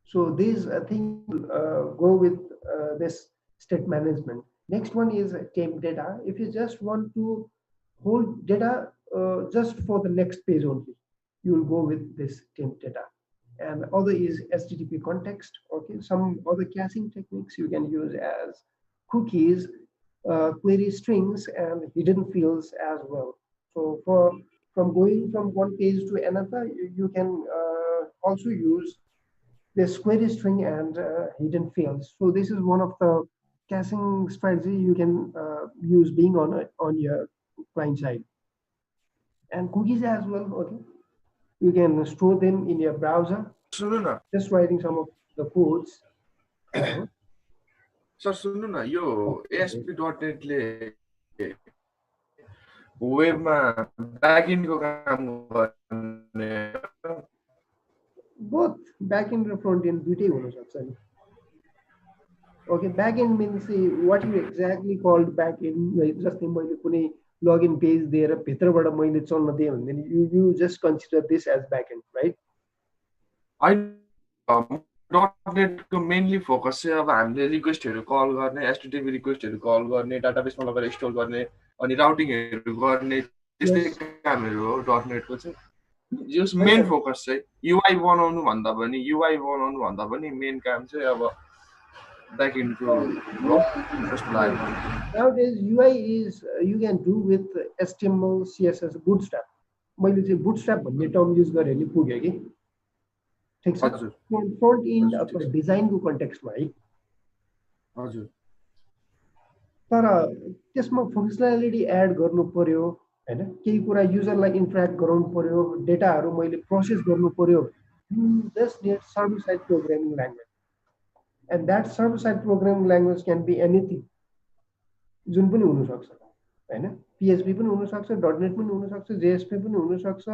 So these things go with this state management. Next one is temp data. If you just want to hold data just for the next page only, you will go with this temp data. And other is HTTP context. Okay, some other caching techniques you can use as cookies, query strings, and hidden fields as well. So from going from one page to another, you can also use this query string and hidden fields. So this is one of the caching strategy you can use being on your client side. And cookies as well. Okay, you can store them in your browser. Just writing some of the codes. Sir, सुन्नु न, यो ASP.NET ले वेबमा ब्याकएन्डको काम गर्ने both backend and front end दुईटै हुन सक्छ नि. Okay, backend means what you exactly called backend. जस्तै मैले कुनै login page दिएर भित्रबाट मैले चल्न दिए भने you just consider this as backend, right? .NET को मेनली फोकस चाहिँ अब हामीले रिक्वेस्टहरु कल गर्ने, HTTP रिक्वेस्टहरु कल गर्ने, डाटाबेसमा लगेर स्टोर गर्ने, अनि राउटिङहरु गर्ने, त्यस्तै कामहरु हो .NET को चाहिँ. जस मेन फोकस चाहिँ UI बनाउनु भन्दा पनि मेन काम चाहिँ अब ब्याकएन्ड को हो जस्तो लाग्यो. Nowadays UI is you can do with HTML, CSS, Bootstrap. मैले चाहिँ Bootstrap भन्ने टर्म युज गरे नि पुग्यो कि. ठीक छ. फ्रन्ट एन्ड अथवा डिजाइनको कन्टेक्स्टमा है. हजुर. तर त्यसमा फंक्सनालिटी एड गर्नु पर्यो हैन, केही कुरा युजरलाई इन्टरेक्ट गराउनु पर्यो, डेटाहरु मैले प्रोसेस गर्नु पर्यो. You just need server side programming language. And that server-side programming language can be anything. जुन पनि हुन सक्छ हैन, PHP पनि हुन सक्छ, .NET पनि हुन सक्छ, JSP पनि हुन सक्छ,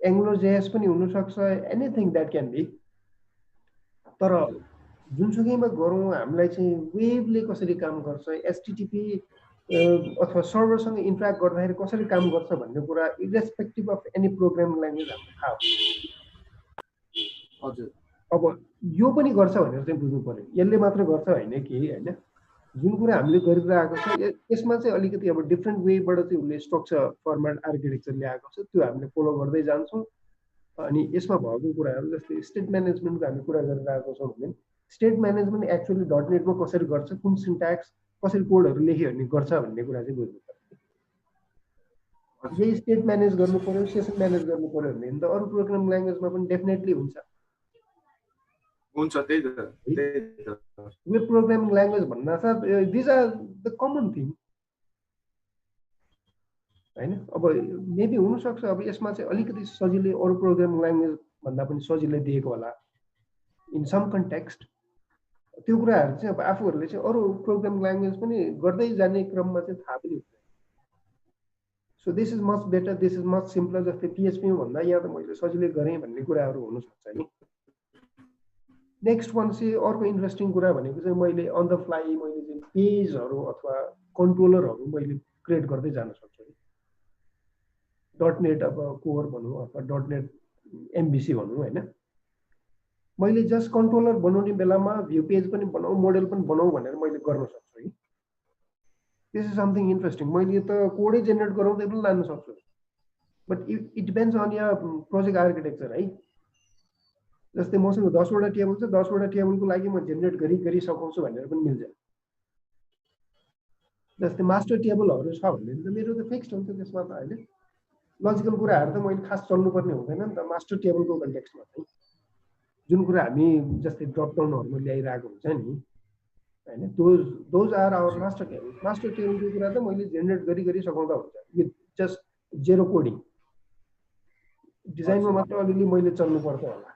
AngularJS पनि हुन सक्छ, anything that can be. तर जुनसुकैमा गरौँ हामीलाई चाहिँ वेबले कसरी काम गर्छ, HTTP अथवा सर्भरसँग इन्टरेक्ट गर्दाखेरि कसरी काम गर्छ भन्ने कुरा irrespective of any programming language हामीले थाहा हुन्छ। हजुर, अब यो पनि गर्छ भनेर चाहिँ बुझ्नु पर्यो, यसले मात्र गर्छ होइन कि हैन। जुन कुरा हामीले गरिरहेको छ यसमा चाहिँ अलिकति अब डिफ्रेन्ट वेबाट चाहिँ उसले स्ट्रक्चर फर्मेट आर्किटेक्चर ल्याएको छ, त्यो हामीले फलो गर्दै जान्छौँ। अनि यसमा भएको कुराहरू जस्तै स्टेट म्यानेजमेन्टको हामी कुरा गरिरहेको छौँ भने स्टेट म्यानेजमेन्ट एक्चुअली .NET मा कसरी गर्छ, कुन सिन्ट्याक्स कसरी कोडहरू लेख्यो भने गर्छ भन्ने कुरा चाहिँ बुझ्नु पर्यो। यही स्टेट म्यानेज गर्नु पर्यो, सेसन म्यानेज गर्नु पर्यो भने त अरू प्रोग्रामिङ ल्याङ्ग्वेजमा पनि डेफिनेटली हुन्छ। त्यही त वेब प्रोग्रामिङ ल्याङ्ग्वेज भन्नासाथ these are the common thing हैन। अब मेबी हुनसक्छ अब यसमा चाहिँ अलिकति सजिलै अरू प्रोग्रामिङ ल्याङ्ग्वेज भन्दा पनि सजिलै दिएको होला इन सम कन्टेक्स्ट। त्यो कुराहरू चाहिँ अब आफूहरूले चाहिँ अरू प्रोग्रामिङ ल्याङ्ग्वेज पनि गर्दै जाने क्रममा चाहिँ थाहा पनि हुन्छ। So this is much better, this is much simpler. जस्तै PHP भन्दा यहाँ त मैले सजिलै गरेँ भन्ने कुराहरू हुनसक्छ नि। नेक्स्ट वान चाहिँ अर्को इन्ट्रेस्टिङ कुरा भनेको चाहिँ मैले अन द फ्लाइ मैले चाहिँ पेजहरू अथवा कन्ट्रोलरहरू मैले क्रिएट गर्दै जान सक्छु। .NET अब कोर भनौँ अथवा .NET MVC भनौँ होइन, मैले जस्ट कन्ट्रोलर बनाउने बेलामा भ्यू पेज पनि बनाऊ, मोडेल पनि बनाऊ भनेर मैले गर्न सक्छु है। This is something interesting. मैले त कोडै जेनेरेट गराउँदै पनि लान सक्छु, but it depends on your project architecture है। जस्तै मसँग 10 वटा टेबल छ, 10 वटा टेबलको लागि म जेनेरेट गरी सकाउँछु भनेर पनि मिल्छ। जस्तै मास्टर टेबलहरू छ भने त मेरो त फिक्स्ड हुन्छ त्यसमा त होइन। लजिकल कुराहरू त मैले खास चल्नुपर्ने हुँदैन नि त मास्टर टेबलको कन्टेक्स्टमा चाहिँ। जुन कुरा हामी जस्तै ड्रप डाउनहरूमा ल्याइरहेको हुन्छ नि हैन, those are our master table. Master टेबलको कुरा त मैले जेनेरेट गरी सकाउँदा हुन्छ विथ जस्ट जेरो कोडिङ। डिजाइनमा मात्र अलिअलि मैले चल्नुपर्छ होला।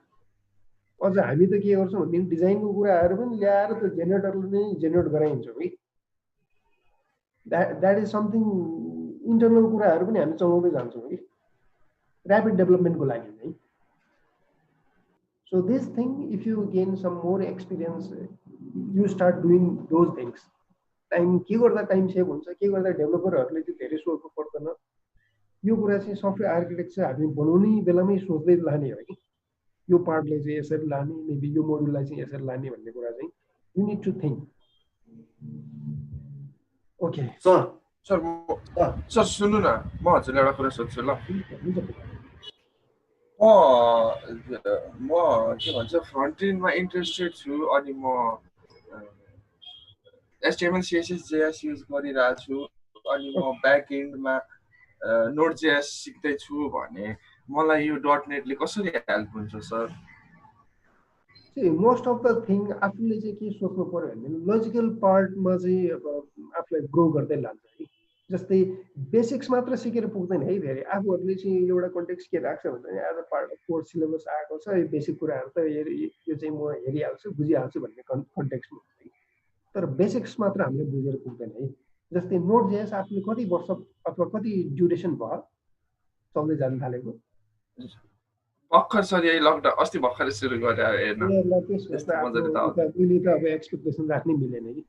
अझ हामी त के गर्छौँ भने डिजाइनको कुराहरू पनि ल्याएर त्यो जेनेरेटरले नै जेनेरेट गराइन्छौँ है। द्याट इज समथिङ इन्टरनल कुराहरू पनि हामी चलाउँदै जान्छौँ है ऱ्यापिड डेभलपमेन्टको लागि है। So this thing, if you gain some more experience, you start doing those things. Time के गर्दा टाइम सेभ हुन्छ, के गर्दा डेभलपरहरूले चाहिँ धेरै सोच्नु पर्दैन। यो कुरा चाहिँ सफ्टवेयर आर्किटेक्चर हामी बनाउने बेलामै सोच्दै लाने हो कि यो पार्टलाई चाहिँ यसरी लाने, मेबी यो मोड्युललाई चाहिँ यसरी लाने भन्ने कुरा चाहिँ you need to think. Okay sir सुन्नु न, म हजुरलाई एउटा कुरा सोध्छु ल। म के भन्छ फ्रन्ट एन्डमा इन्ट्रेस्टेड छु, अनि म HTML CSS JS युज गरिरहेको छु, अनि म ब्याक एन्डमा Node.js सिक्दैछु भने मलाई यो .NET ले कसरी हेल्प हुन्छ sir? Most of the thing आफूले चाहिँ के सोच्नु पर्यो भने लजिकल पार्टमा चाहिँ अब आफूलाई ग्रो गर्दै लान्छ है। जस्तै बेसिक्स मात्र सिकेर पुग्दैन है। फेरि आफूहरूले चाहिँ एउटा कन्टेक्स्ट के राख्छ भने as a part of course syllabus आएको छ, यो बेसिक कुराहरू त यो चाहिँ म हेरिहाल्छु बुझिहाल्छु भन्ने कन्टेक्स्टमा हुन्छ है। तर बेसिक्स मात्र हामीले बुझेर पुग्दैन है। जस्तै Node.js आफूले कति वर्ष अथवा कति ड्युरेसन भयो चल्दै जान थालेको? भर्खर सर यही लकडाउन अस्ति भर्खरै सुरु गरे हेर्न। मैले त अब एक्सपेक्टेसन राख्नै मिलेन कि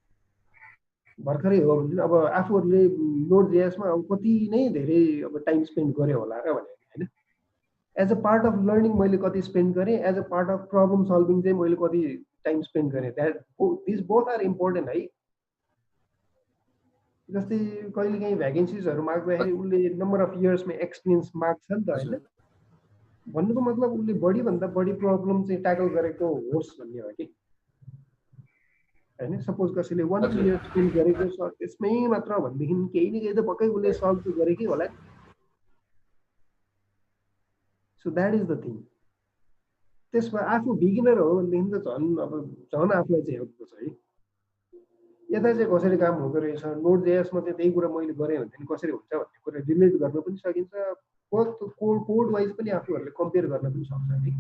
भर्खरै हो भने अब आफूहरूले Node.js मा अब कति नै धेरै अब टाइम स्पेन्ड गर्यो होला र भनेर हैन। As a part of learning मैले कति स्पेन्ड गरेँ, as a part of problem solving चाहिँ मैले कति टाइम स्पेन्ड गरेँ। दिस बोथ आर इम्पोर्टेन्ट है। जस्तै कहिलेकाहीँ भ्याकेन्सिजहरू माग्दाखेरि उसले नम्बर अफ इयर्समा एक्सपिरियन्स माग्छ नि त हैन। भन्नुको मतलब उसले बढीभन्दा बढी प्रब्लम चाहिँ ट्याकल गरेको होस् भन्ने हो कि हैन। सपोज कसैले 1 इयर स्पेन्ड गरेको छ त्यसमै मात्र भनेदेखि केही न केही त पक्कै उसले सल्भ त गरेकै होला। So that is the thing. त्यसमा आफू बिगिनर हो भनेदेखि त झन् आफूलाई चाहिँ हेल्प गर्छ है। यता चाहिँ कसरी काम हुँदो रहेछ, Node.js मा चाहिँ त्यही कुरा मैले गरेँ भनेदेखि कसरी हुन्छ भन्ने कुरा रिलेट गर्न पनि सकिन्छ। कोड वाइज पनि आफूहरूले कम्पेयर गर्न पनि सक्छ है।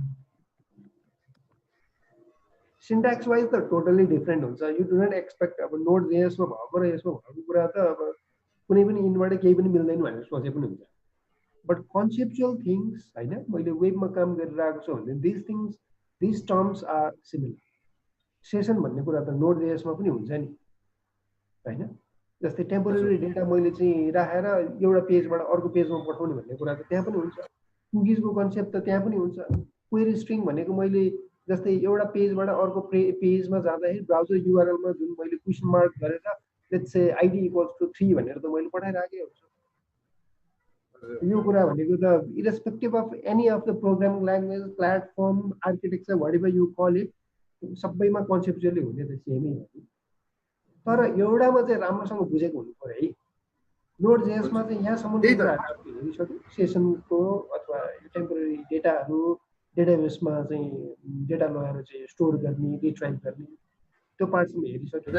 सिन्ट्याक्स वाइज त टोटली डिफ्रेन्ट हुन्छ यु डु नट एक्सपेक्ट अब नोड जेएसमा भएको र यसमा भएको कुरा त अब कुनै पनि इनबाट केही पनि मिल्दैन भनेर सोचे पनि हुन्छ बट कन्सेप्चुअल थिङ्स होइन मैले वेबमा काम गरिरहेको छु भने this terms are similar session भन्ने कुरा त नोड जेएसमा पनि हुन्छ नि होइन जस्तै टेम्पोरेरी डेटा मैले चाहिँ राखेर एउटा पेजबाट अर्को पेजमा पठाउने भन्ने कुरा त त्यहाँ पनि हुन्छ कुकीजको कन्सेप्ट त त्यहाँ पनि हुन्छ क्वेरी स्ट्रिङ भनेको मैले जस्तै एउटा पेजबाट अर्को पेजमा जाँदाखेरि ब्राउजर युआरएलमा जुन मैले क्वेसन मार्क गरेर let's say ID equals to 3 भनेर त मैले पठाइराखेको हुन्छु यो कुरा भनेको त irrespective of any of the programming language platform architecture whatever you call it सबैमा कन्सेप्चुअली हुने त सेमै हो तर एउटामा चाहिँ राम्रोसँग बुझेको हुनु पर्यो है नोड जेएसमा चाहिँ यहाँसम्मको कुराहरू हेरिसक्यो सेसनको अथवा टेम्पोरेरी डेटाहरू डेटाबेसमा चाहिँ डेटा लगाएर चाहिँ स्टोर गर्ने रिट्राइभ गर्ने त्यो पार्टसम्म हेरिसक्यो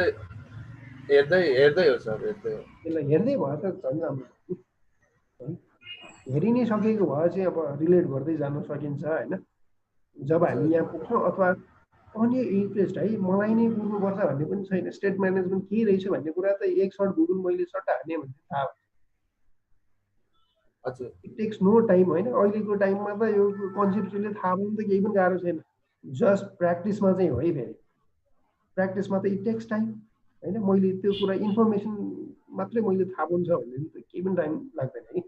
हेर्दै हो सर त्यसलाई हेर्दै भयो त झन् राम्रो हेरि नै सकेको भए चाहिँ अब रिलेट गर्दै जान सकिन्छ होइन जब हामी यहाँ पुग्छौँ अथवा अनि इन्ट्रेस्ट है मलाई नै बुझ्नुपर्छ भन्ने पनि छैन स्टेट म्यानेजमेन्ट के रहेछ भन्ने कुरा त एक सर्ट गुगल मैले सर्ट हाने भने थाहा हुन्छ इट टेक्स नो टाइम होइन अहिलेको टाइममा त यो कन्सेप्चुअली थाहा पनि त केही पनि गाह्रो छैन जस्ट प्र्याक्टिसमा चाहिँ हो है फेरि प्र्याक्टिसमा त इट टेक्स टाइम होइन मैले त्यो कुरा इन्फर्मेसन मात्रै मैले थाहा पनि छ भने त केही पनि टाइम लाग्दैन है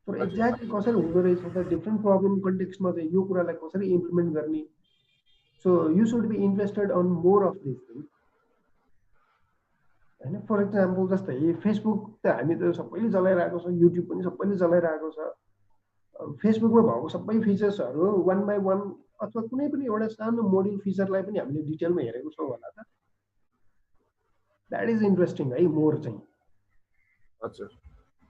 तर एक्ज्याक्टली कसरी हुँदो रहेछ त डिफ्रेन्ट प्रब्लम कन्टेक्स्टमा चाहिँ यो कुरालाई कसरी इम्प्लिमेन्ट गर्ने so you should be interested on more of this thing होइन फर इक्जाम्पल जस्तै फेसबुक त हामी त सबैले चलाइरहेको छ युट्युब पनि सबैले चलाइरहेको छ फेसबुकमा भएको सबै फिचर्सहरू 1 by 1 अथवा कुनै पनि एउटा सानो मोड्युल फिचरलाई पनि हामीले डिटेलमा हेरेको छौँ होला त द्याट इज इन्ट्रेस्टिङ है मोर चाहिँ हजुर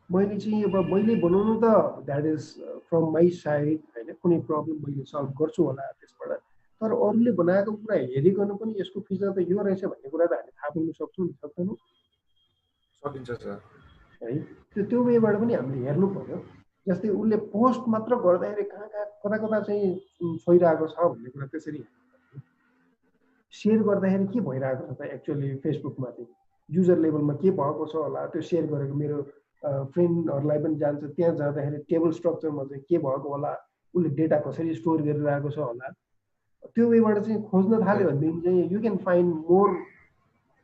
मैले चाहिँ अब मैले बनाउनु त that is from my side होइन कुनै प्रब्लम मैले सल्भ गर्छु होला त्यसबाट तर अरूले बनाएको कुरा हेरिकन पनि यसको फिचर त यो रहेछ भन्ने कुरा त हामी थाहा पाउन सक्छौँ नि सक्दैनौँ सकिन्छ सर है त्यो वेबाट पनि हामीले हेर्नु पर्यो जस्तै उसले पोस्ट मात्र गर्दाखेरि कहाँ कता चाहिँ छोइरहेको छ भन्ने कुरा त्यसरी सेयर गर्दाखेरि के भइरहेको छ त एक्चुअली फेसबुकमा चाहिँ युजर लेभलमा के भएको छ होला त्यो सेयर गरेको मेरो फ्रेन्डहरूलाई पनि जान्छ त्यहाँ जाँदाखेरि टेबल स्ट्रक्चरमा चाहिँ के भएको होला उसले डेटा कसरी स्टोर गरिरहेको छ होला त्यो वेबाट चाहिँ खोज्न थाल्यो भनेदेखि चाहिँ you can find more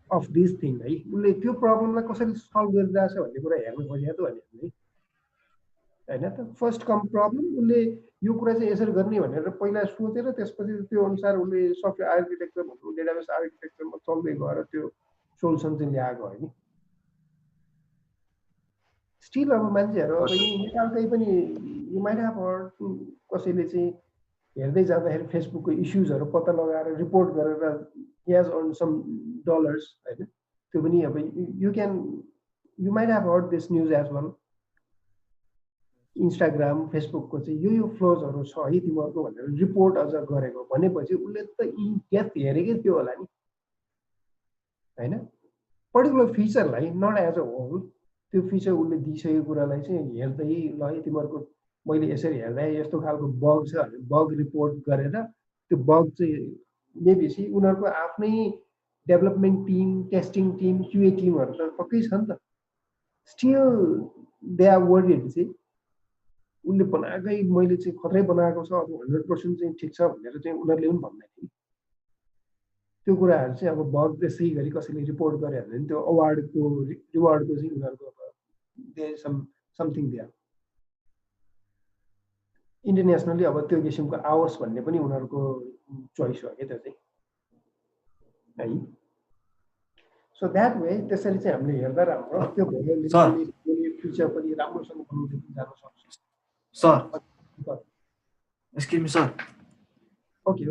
of this thing है उसले त्यो प्रब्लमलाई कसरी सल्भ गरिरहेछ भन्ने कुरा हेर्नु खोजेको त भने होइन त फर्स्ट कम प्रब्लम उसले यो कुरा चाहिँ यसरी गर्ने भनेर पहिला सोचेर त्यसपछि त्यो अनुसार उसले सफ्टवेयर आर्किटेक्चर भन्नु डेटाबेस आर्किटेक्चरमा चल्दै गएर त्यो सोल्युसन चाहिँ ल्याएको होइन स्टिल अब मान्छेहरू अब नेपालकै पनि यु माइट ह्याभ हर्ड कसैले चाहिँ हेर्दै जाँदाखेरि फेसबुकको इस्युजहरू पत्ता लगाएर रिपोर्ट गरेर हेज अर्न सम डलर्स होइन त्यो पनि अब you might have heard this news as well Instagram फेसबुकको चाहिँ यो फ्लोजहरू छ है तिमीहरूको भनेर रिपोर्ट अझ गरेको भनेपछि उसले त इन डेप्थ हेरेकै थियो होला नि होइन पर्टिकुलर फिचरलाई नट एज अ होल त्यो फिचर उसले दिइसकेको कुरालाई चाहिँ हेर्दै ल है तिमीहरूको मैले यसरी हेर्दा यस्तो खालको बग छ भने बग रिपोर्ट गरेर त्यो बग चाहिँ मेबी उनीहरूको आफ्नै डेभलपमेन्ट टिम टेस्टिङ टिम क्युए टिमहरू त पक्कै छ नि त स्टिल दे आर वरिड चाहिँ उसले बनाएकै मैले चाहिँ खतरै बनाएको छ अब 100% चाहिँ ठिक छ भनेर चाहिँ उनीहरूले पनि भन्दैन त्यो कुराहरू चाहिँ अब बग त्यसै गरी कसैले रिपोर्ट गरे भने त्यो अवार्डको रिवार्डको चाहिँ उनीहरूको अब दे समथिङ देयर इन्टरनेसनली अब त्यो किसिमको आवर्स भन्ने पनि उनीहरूको चोइस हो क्या त्यो चाहिँ है सो द्याट वे त्यसरी चाहिँ हामीले हेर्दा राम्रो त्यो भयो फ्युचर पनि राम्रोसँग बनाउँदै जान सक्छ sir excuse me sir okay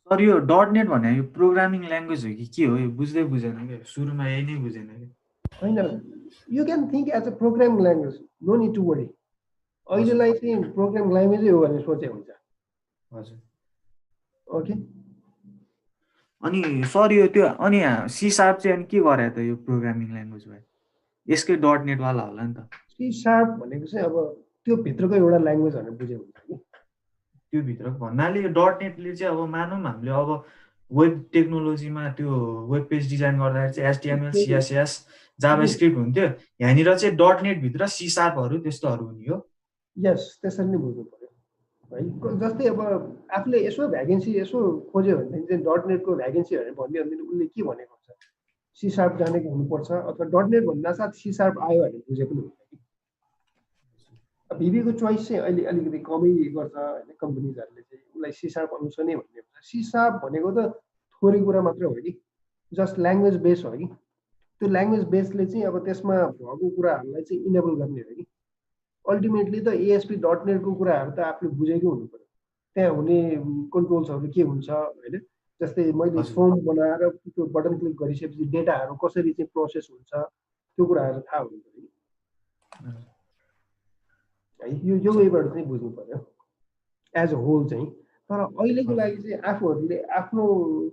sir यो .NET भने यो प्रोग्रामिङ ल्याङ्ग्वेज हो कि के हो यो बुझ्दै बुझेन क्या सुरुमा यही नै बुझेन क्या होइन you can think as a programming language no need to worry अहिलेलाई चाहिँ प्रोग्रामिङ ल्याङ्ग्वेजै हो भनेर सोचे हुन्छ हजुर ओके अनि सर यो त्यो अनि C# चाहिँ अनि के गरे त यो प्रोग्रामिङ ल्याङ्ग्वेज भयो यसकै .NET वाला होला नि त C# भनेको चाहिँ अब त्यो भित्रको एउटा ल्याङ्ग्वेज भनेर बुझे हुन्छ कि त्यो भित्र भन्नाले यो .नेटले चाहिँ अब मानौँ हामीले अब वेब टेक्नोलोजीमा त्यो वेब पेज डिजाइन गर्दाखेरि चाहिँ HTML CSS जाभास्क्रिप्ट हुन्थ्यो यहाँनिर चाहिँ .नेट भित्र C# त्यस्तोहरू हुने हो यस त्यसरी नै बुझ्नु पर्यो है जस्तै अब आफूले यसो भ्याकेन्सी यसो खोज्यो भनेदेखि चाहिँ .नेटको भ्याकेन्सी भनेर भनिदियो भने उसले के भनेको हुन्छ C# जानेको हुनुपर्छ अथवा .नेट भन्दा साथ C# आयो भनेर बुझे पनि हुन्छ कि भिबीको चोइस चाहिँ अहिले अलिकति कमै गर्छ होइन कम्पनीजहरूले चाहिँ उसलाई C# आउँछ नै भन्ने हुन्छ C# भनेको त थोरै कुरा मात्र हो कि जस्ट ल्याङ्ग्वेज बेस हो कि त्यो ल्याङ्ग्वेज बेसले चाहिँ अब त्यसमा भएको कुराहरूलाई चाहिँ इनेबल गर्ने हो कि अल्टिमेटली त ASP .नेटको कुराहरू त आफूले बुझेकै हुनु पर्यो त्यहाँ हुने कन्ट्रोल्सहरू के हुन्छ होइन जस्तै मैले फर्म बनाएर त्यो बटन क्लिक गरिसकेपछि डेटाहरू कसरी चाहिँ प्रोसेस हुन्छ त्यो कुराहरू थाहा हुनु पर्यो है यो वेबाट चाहिँ बुझ्नु पर्यो एज अ होल चाहिँ तर अहिलेको लागि चाहिँ आफूहरूले आफ्नो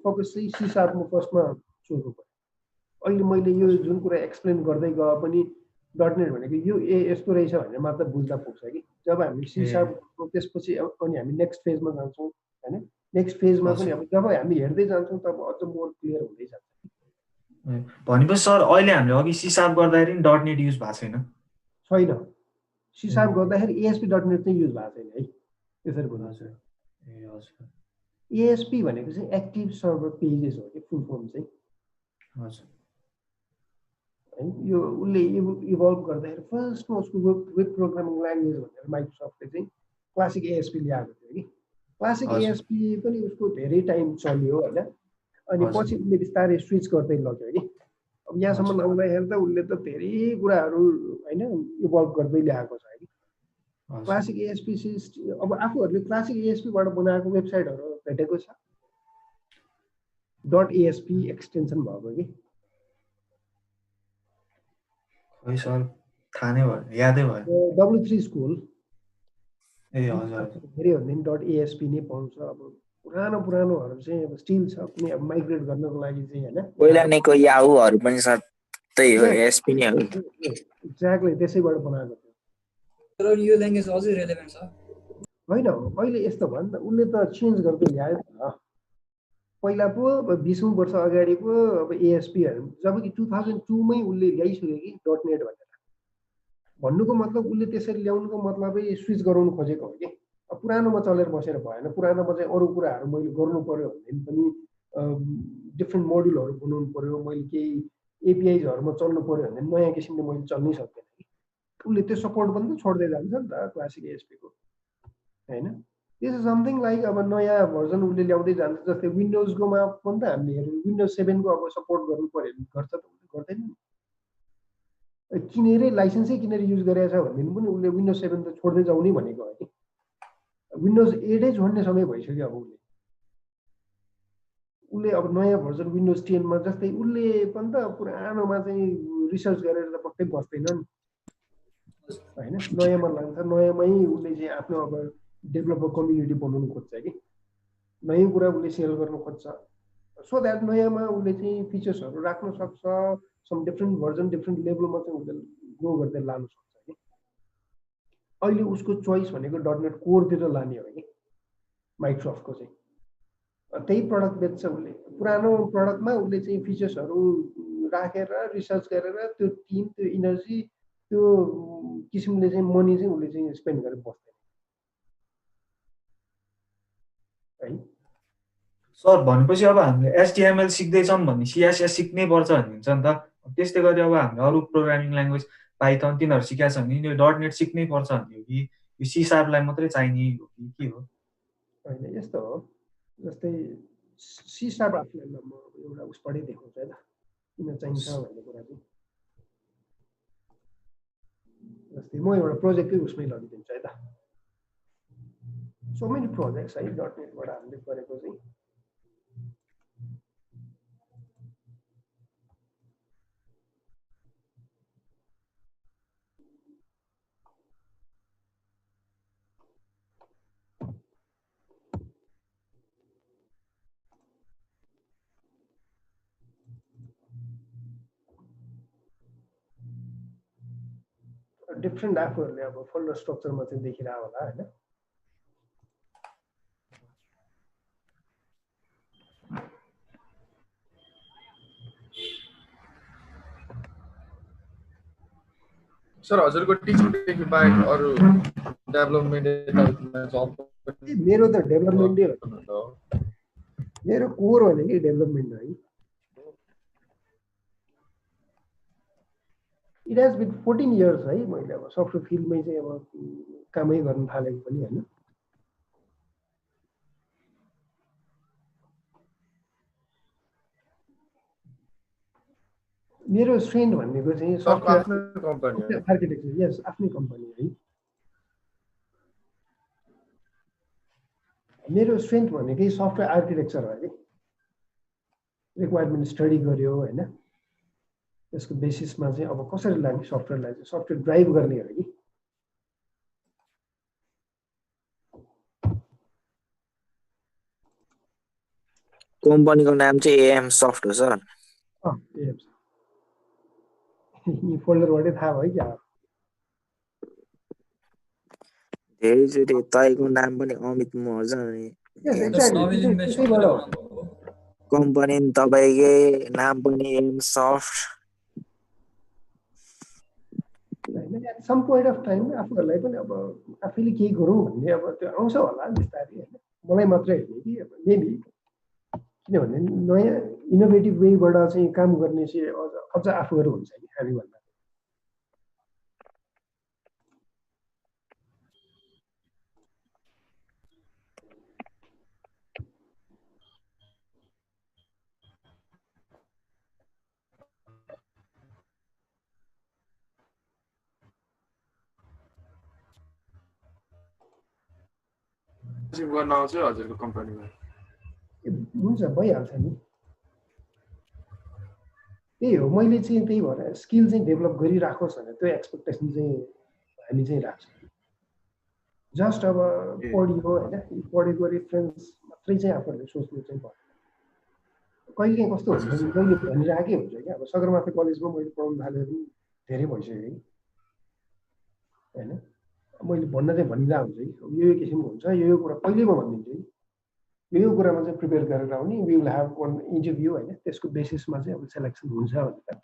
फोकस चाहिँ C# मा फर्स्टमा सोच्नु पर्यो अहिले मैले यो जुन कुरा एक्सप्लेन गर्दै गए पनि .नेट भनेको यो यस्तो रहेछ भनेर मात्र बुझ्दा पुग्छ कि जब हामी C# त्यसपछि अनि हामी नेक्स्ट फेजमा जान्छौँ होइन नेक्स्ट फेजमा पनि अब जब हामी हेर्दै जान्छौँ तब अझ मोर क्लियर हुँदै जान्छ भनेपछि सर अहिले हामीले अघि C# गर्दाखेरि .नेट युज भएको छैन C# गर्दाखेरि ASP .नेट चाहिँ युज भएको छैन है त्यसरी बुझ्नु ASP भनेको चाहिँ एक्टिभ सर्भर पेजेस हो कि फुल फर्म चाहिँ है यो उसले इभल्भ गर्दाखेरि फर्स्टमा उसको वेब प्रोग्रामिङ ल्याङ्ग्वेज भनेर माइक्रोसफ्टले चाहिँ क्लासिक ASP ल्याएको थियो कि क्लासिक ASP पनि उसको धेरै टाइम चल्यो होइन अनि पछि उसले बिस्तारै स्विच गर्दै लग्यो कि अब यहाँसम्म आउँदाखेरि त उसले त धेरै कुराहरू होइन इभल्भ गर्दै ल्याएको छ है क्लासिक ASP अब आफूहरूले क्लासिक ASPबाट बनाएको वेबसाइटहरू भेटेको छ .ASP एक्सटेन्सन भएको कि खै सर थाहा नै भयो यादै भयो W3 स्कुल ए हजुर धेरै हो भने .ASP नै पाउँछ अब पुरानोहरू चाहिँ अब स्टिल छ कुनै अब माइग्रेट गर्नको लागि चाहिँ होइन पहिला नैको याहुहरू पनि सर त्यही हो ASP नै हो एक्ज्याक्टली त्यसैबाट बनाएको थियो तर यो ल्याङ्ग्वेज अझै रेलेभेन्ट छ होइन अहिले यस्तो भयो नि त उसले त चेन्ज गर्दै ल्यायो नि त पहिला पो 20औं वर्ष अगाडि पो अब ASPहरू जब कि 2002 मै उसले ल्याइसक्यो कि .नेट भनेर भन्नुको मतलब उसले त्यसरी ल्याउनुको मतलबै स्विच गराउनु खोजेको हो कि अब पुरानोमा चलेर बसेर भएन पुरानोमा चाहिँ अरू कुराहरू मैले गर्नु पर्यो भने पनि डिफ्रेन्ट मोड्युलहरू बनाउनु पर्यो मैले केही APIजहरूमा चल्नु पर्यो भने नयाँ किसिमले मैले चल्नै सक्दैन कि उसले त्यो सपोर्ट पनि त छोड्दै जान्छ नि त क्लासिक ASPको होइन दिस इज समथिङ लाइक अब नयाँ भर्जन उसले ल्याउँदै जान्छ जस्तै विन्डोजकोमा पनि त हामीले हेऱ्यौँ विन्डोज 7को अब सपोर्ट गर्नु पर्यो भने गर्छ त उसले गर्दैन किनेरै लाइसेन्सै किनेर युज गरेको छ भनेदेखि पनि उसले विन्डोज 7 त छोड्दै जाउँ नै भनेको हो कि विन्डोज 8 छोड्ने समय भइसक्यो अब उसले अब नयाँ भर्जन विन्डोज 10मा जस्तै उसले पनि त पुरानोमा चाहिँ रिसर्च गरेर त पक्कै बस्दैन नि होइन नयाँमा लान्छ नयाँमै उसले चाहिँ आफ्नो अब डेभलपर कम्युनिटी बनाउनु खोज्छ कि नयाँ कुरा उसले सेल गर्न खोज्छ सो द्याट नयाँमा उसले चाहिँ फिचर्सहरू राख्न सक्छ सम डिफ्रेन्ट भर्जन डिफ्रेन्ट लेभलमा चाहिँ उसले ग्रो गर्दै लानु सक्छ कि अहिले उसको चोइस भनेको .नेट कोरतिर लाने हो कि माइक्रोसफ्टको चाहिँ त्यही प्रडक्ट बेच्छ उसले पुरानो प्रडक्टमा उसले चाहिँ फिचर्सहरू राखेर रिसर्च गरेर त्यो टिम त्यो इनर्जी त्यो किसिमले चाहिँ मनी चाहिँ उसले चाहिँ स्पेन्ड गरेर बस्दैन है सर भनेपछि अब हामीले HTML सिक्दैछौँ भने CSS सिक्नै पर्छ भनिन्छ नि त त्यस्तै गरी अब हामीले अरू प्रोग्रामिङ ल्याङ्ग्वेज पाइथन तिनीहरू सिकेका छन् भने यो .नेट सिक्नै पर्छ भन्ने हो कि यो C# मात्रै चाहिने हो कि के हो होइन यस्तो हो जस्तै C# आफूलाई म एउटा उसबाटै देखाउँछु है त किन चाहिन्छ भन्ने कुरा चाहिँ जस्तै म एउटा प्रोजेक्टकै उसमै लगिदिन्छु है त सो मेनी प्रोजेक्ट्स है .नेटबाट हामीले गरेको चाहिँ डिफ्रेन्ट आफूहरूले अब फोल्डर स्ट्रक्चरमा चाहिँ देखिरहेको होला होइन सर हजुरको टिचिङदेखि बाहेक अरू डेभलपमेन्ट यताउतिमा जब मेरो त डेभलपमेन्टै हो, मेरो कोर भनेकै डेभलपमेन्ट हो है। इट हेज बिन 14 इयर्स है मैले अब सफ्टवेयर फिल्डमै चाहिँ अब कामै गर्न थालेको पनि होइन। मेरो स्ट्रेन्थ भनेको चाहिँ सफ्टवेयर आर्किटेक्चर, यस आफ्नै कम्पनी है। मेरो स्ट्रेन्थ भनेकै सफ्टवेयर आर्किटेक्चर हो है। रिक्वायरमेन्ट स्टडी गर्यो होइन, त्यसको बेसिसमा चाहिँ अब कसरी लाग्ने सफ्टवेयरलाई चाहिँ सफ्टवेयर ड्राइभ गर्ने हो कि। कम्पनीको नाम चाहिँ एएम सफ्ट हो सर। एएम यी फोल्डरबाटै थाहा भयो क्या। धेरैचोटि तपाईँको नाम पनि अमित महर्ज अनि कम्पनी तपाईँकै नाम पनि AM soft. At some point of time आफूहरूलाई पनि अब आफैले केही गरौँ भन्ने अब त्यो आउँछ होला बिस्तारै होइन। मलाई मात्रै होइन कि अब मेबी, किनभने नयाँ इनोभेटिभ वेबाट चाहिँ काम गर्ने चाहिँ अझ आफूहरू हुन्छ कि हामीभन्दा। गर्न आउँछ हजुरको कम्पनीमा? हुन्छ, भइहाल्छ नि। त्यही हो, मैले चाहिँ त्यही भएर स्किल चाहिँ डेभलप गरिराखोस् भनेर त्यो एक्सपेक्टेसन चाहिँ हामी चाहिँ राख्छौँ। जस्ट अब पढियो होइन, पढेको रेफरेन्स मात्रै चाहिँ आफूहरूले सोच्नु चाहिँ पर्छ। कहिले कस्तो हुन्छ जहिले भनिरहेकै हुन्छ क्या। अब सगरमाथा कलेजमा मैले पढाउनु थालेको पनि धेरै भइसक्यो होइन। मैले भन्न चाहिँ भनिरहेको हुन्छ कि यो किसिमको हुन्छ, यो कुरा पहिल्यै म भनिदिन्छु कि यो कुरामा चाहिँ प्रिपेयर गरेर आउने, we will have one interview होइन, त्यसको बेसिसमा चाहिँ अब सेलेक्सन हुन्छ भनेर।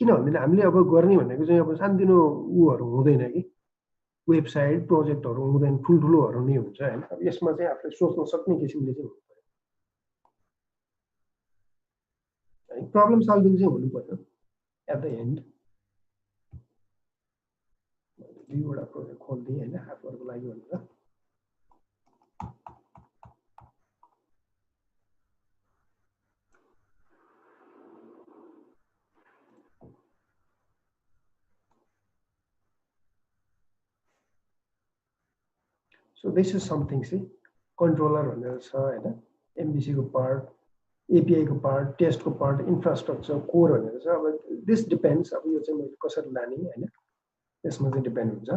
किनभने हामीले अब गर्ने भनेको चाहिँ अब सानोतिनो ऊहरू हुँदैन कि, वेबसाइट प्रोजेक्टहरू हुँदैन, ठुल्ठुलोहरू नै हुन्छ होइन। अब यसमा चाहिँ आफूले सोच्न सक्ने किसिमले चाहिँ हुनु पर्यो, प्रब्लम सल्भिङ चाहिँ हुनु पर्यो एट द एन्ड। दुईवटा प्रोजेक्ट खोल्दिएँ होइन आफूहरूको लागि भनेर। सो दिस इज समथिङ चाहिँ कन्ट्रोलर भनेर छ होइन, एमबिसीको पार्ट, एपिआईको पार्ट, टेस्टको पार्ट, इन्फ्रास्ट्रक्चर, कोर भनेर छ। अब दिस डिपेन्ड्स, अब यो चाहिँ मैले कसरी लाने होइन, त्यसमा चाहिँ डिपेन्ड हुन्छ।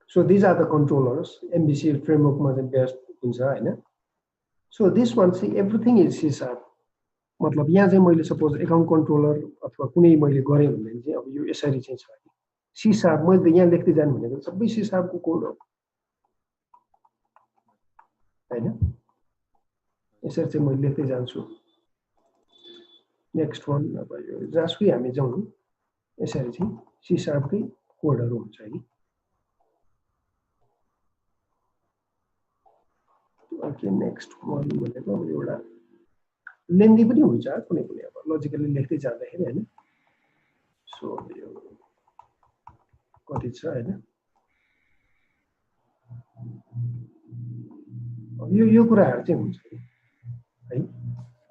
So these are the controllers, MVC फ्रेमवर्कमा चाहिँ बेस्ट हुन्छ होइन। सो दिस वान चाहिँ एभ्रिथिङ इज सी शार्प। मतलब यहाँ चाहिँ मैले सपोज एकाउन्ट कन्ट्रोलर अथवा कुनै मैले गरेँ भने चाहिँ अब यो यसरी चाहिँ छ सी शार्प। मैले यहाँ लेख्दै जानु भनेको सबै सी शार्पको कोड हो होइन। यसरी चाहिँ मैले लेख्दै जान्छु। नेक्स्ट वान अब यो जसकै हामी जाउँ, यसरी चाहिँ सी शार्पकै कोडहरू हुन्छ है। ओके, नेक्स्ट वान भनेको अब एउटा लेन्दी पनि हुन्छ कुनै कुनै अब लजिकली लेख्दै जाँदाखेरि होइन। सो यो कति छ होइन। अब यो कुराहरू चाहिँ हुन्छ है।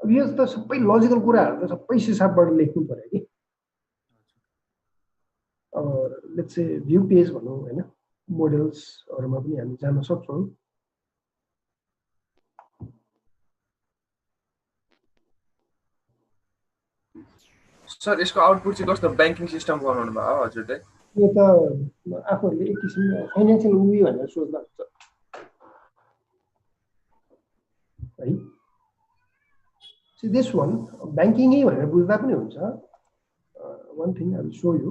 अब यो त सबै लजिकल कुराहरू त सबै सिसाबबाट लेख्नु पर्यो कि। अब लेट्स से भ्यू पेज भनौँ होइन, मोडेल्सहरूमा पनि हामी जान सक्छौँ। सर यसको आउटपुट चाहिँ कस्तो ब्याङ्किङ सिस्टम बनाउनु भयो हजुरले? यो त आफूहरूले एक किसिमको फाइनेन्सियल मुभी भनेर सोच्दा हुन्छ है। दिस वान ब्याङ्किङै भनेर बुझ्दा पनि हुन्छ। One thing I will show you,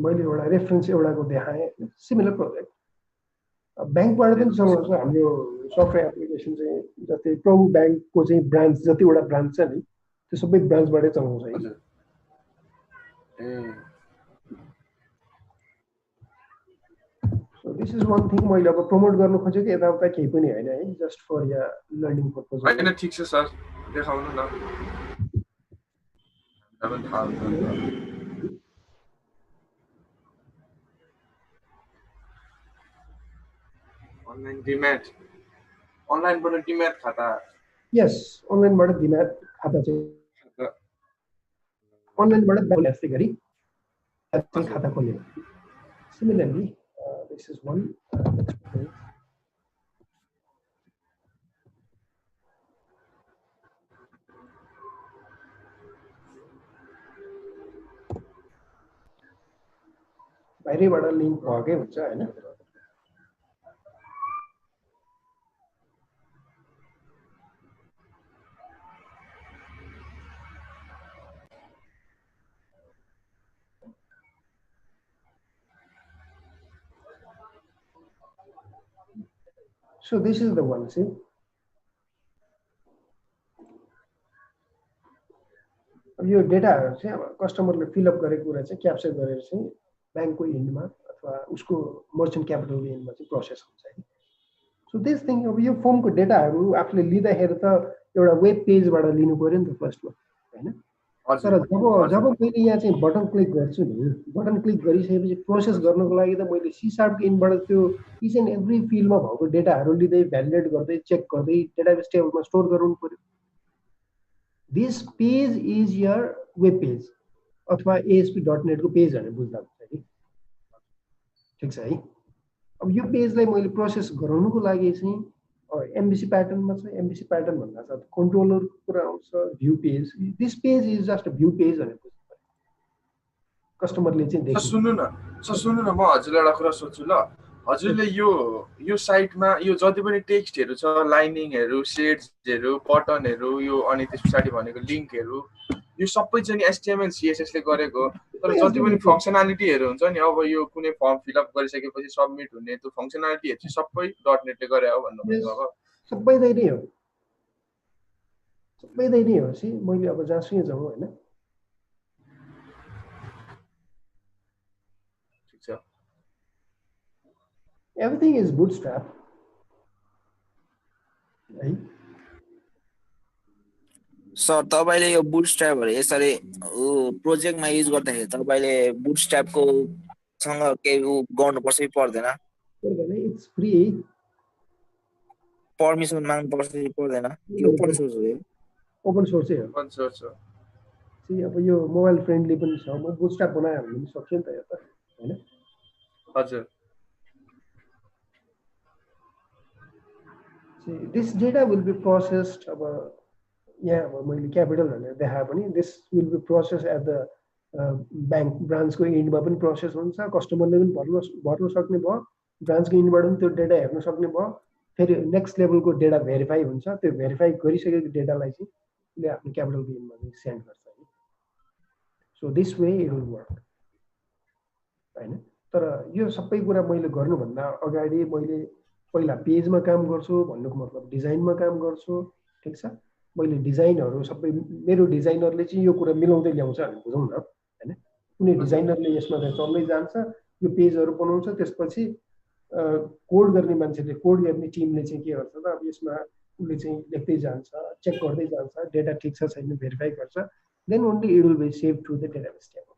मैले एउटा रेफरेन्स एउटाको देखाएँ, सिमिलर प्रोजेक्ट ब्याङ्कबाट पनि चलाउँछ हाम्रो सफ्टवेयर एप्लिकेसन चाहिँ। जस्तै प्रभु ब्याङ्कको चाहिँ ब्रान्च जतिवटा ब्रान्च छ नि, त्यो सबै ब्रान्चबाटै चलाउँछ है। So this is one thing मैले अब प्रमोट गर्न खोजेको यताउता केही पनि हैन है just for your learning purpose हैन ठीक छ सर देखाउनु न हामी थाहा हुन्छ अनलाइन डिम्याट अनलाइनबाट डिम्याट खाता यस अनलाइनबाट डिम्याट खाता चाहिँ अनलाइनबाट ब्याङ्क जस्तै गरी खाता खोल्ने सिमिलरली this is one बाहिरबाट लिङ्क भएकै हुन्छ हैन So this is the one, see. अब यो डेटाहरु चाहिँ अब कस्टमरले फिल अप गरेको कुरा चाहिँ क्याप्चर गरेर चाहिँ ब्याङ्कको एन्डमा अथवा उसको मर्चेन्ट क्यापिटलको एन्डमा चाहिँ प्रोसेस हुन्छ है सो दिस थिङ अब यो फर्मको डेटाहरु आफूले लिँदाखेरि त एउटा वेब पेजबाट लिनु पर्यो नि त फर्स्टमा हैन तर जब मैले यहाँ चाहिँ बटन क्लिक गर्छु नि बटन क्लिक गरिसकेपछि प्रोसेस गर्नको लागि त मैले C# को इनबाट त्यो इच एन्ड एभ्री फिल्डमा भएको डेटाहरु लिँदै भ्यालिडेट गर्दै चेक गर्दै डेटाबेस टेबलमा स्टोर गराउनु पर्यो this page is your web page अथवा ASP.NET को पेज भनेर बुझ्दा हुन्छ कि ठीक छ है अब यो पेजलाई मैले प्रोसेस गराउनुको लागि चाहिँ MVC प्याटर्नमा छ MVC प्याटर्न भन्दा छ कन्ट्रोलर कुरा आउँछ view page this page is just a view page भनेर बुझ्नु पर्यो कस्टमरले चाहिँ देख्छ सुन्नु न म हजुरलाई एउटा कुरा सोध्छु ल हजुरले यो साइटमा यो जति पनि टेक्स्टहरु छ लाइनिङहरु शेड्सहरु बटनहरु यो अनि त्यसपछि भनेको लिंकहरु यो सबै चाहिँ नि HTML CSS ले गरेको तर जति पनि फंक्शनालिटीहरु हुन्छ नि अब यो कुनै फर्म फिल अप गरिसकेपछि सबमिट हुने त्यो फंक्शनालिटीहरु चाहिँ सबै .NET ले गरे हो भन्नु भयो अब सबै नै हो सी मैले अब जहाँसुकै जाउँ हैन ठीक छ everything is bootstrap है सर तपाईले यो बुटस्ट्र्यापहरु यसरी प्रोजेक्टमा युज गर्दाखेरि तपाईले बुटस्ट्र्यापको सँग केही गर्नुपर्छ कि पर्दैन इट्स फ्री परमिसन माग्नुपर्छ कि पर्दैन यो ओपन सोर्स हो ओपन सोर्स हो ओपन सोर्स हो सी अब यो मोबाइल फ्रेन्डली पनि छ म बुटस्ट्र्याप बनाए भने पनि सक्छु नि त यो त हैन हजुर see this data will be processed अब यहाँ अब मैले क्यापिटल भनेर देखाए पनि this will be process at the bank ब्रान्चको एन्डमा पनि प्रोसेस हुन्छ कस्टमरले पनि भर्न सक्ने भयो ब्रान्चको एन्डबाट पनि त्यो डेटा हेर्न सक्ने भयो फेरि नेक्स्ट लेभलको डेटा भेरिफाई हुन्छ त्यो भेरिफाई गरिसकेको डेटालाई चाहिँ उसले आफ्नो क्यापिटलको एन्डमा चाहिँ सेन्ड गर्छ है so this way it will work हैन तर यो सबै कुरा मैले गर्नुभन्दा अगाडि मैले पहिला पेजमा काम गर्छु भन्नुको मतलब डिजाइनमा काम गर्छु ठीक छ मैले डिजाइनहरु सबै मेरो डिजाइनरले चाहिँ यो कुरा मिलाउँदै ल्याउँछ भन्ने बुझौँ न हैन कुनै डिजाइनरले यसमा चाहिँ चल्दै जान्छ यो पेजहरु बनाउँछ त्यसपछि कोड गर्ने मान्छेले कोड गर्ने टिमले चाहिँ के गर्छ त अब यसमा उले चाहिँ लेख्दै जान्छ चेक गर्दै जान्छ डेटा ठीक छ छैन भेरिफाई गर्छ then only it will be save to the database table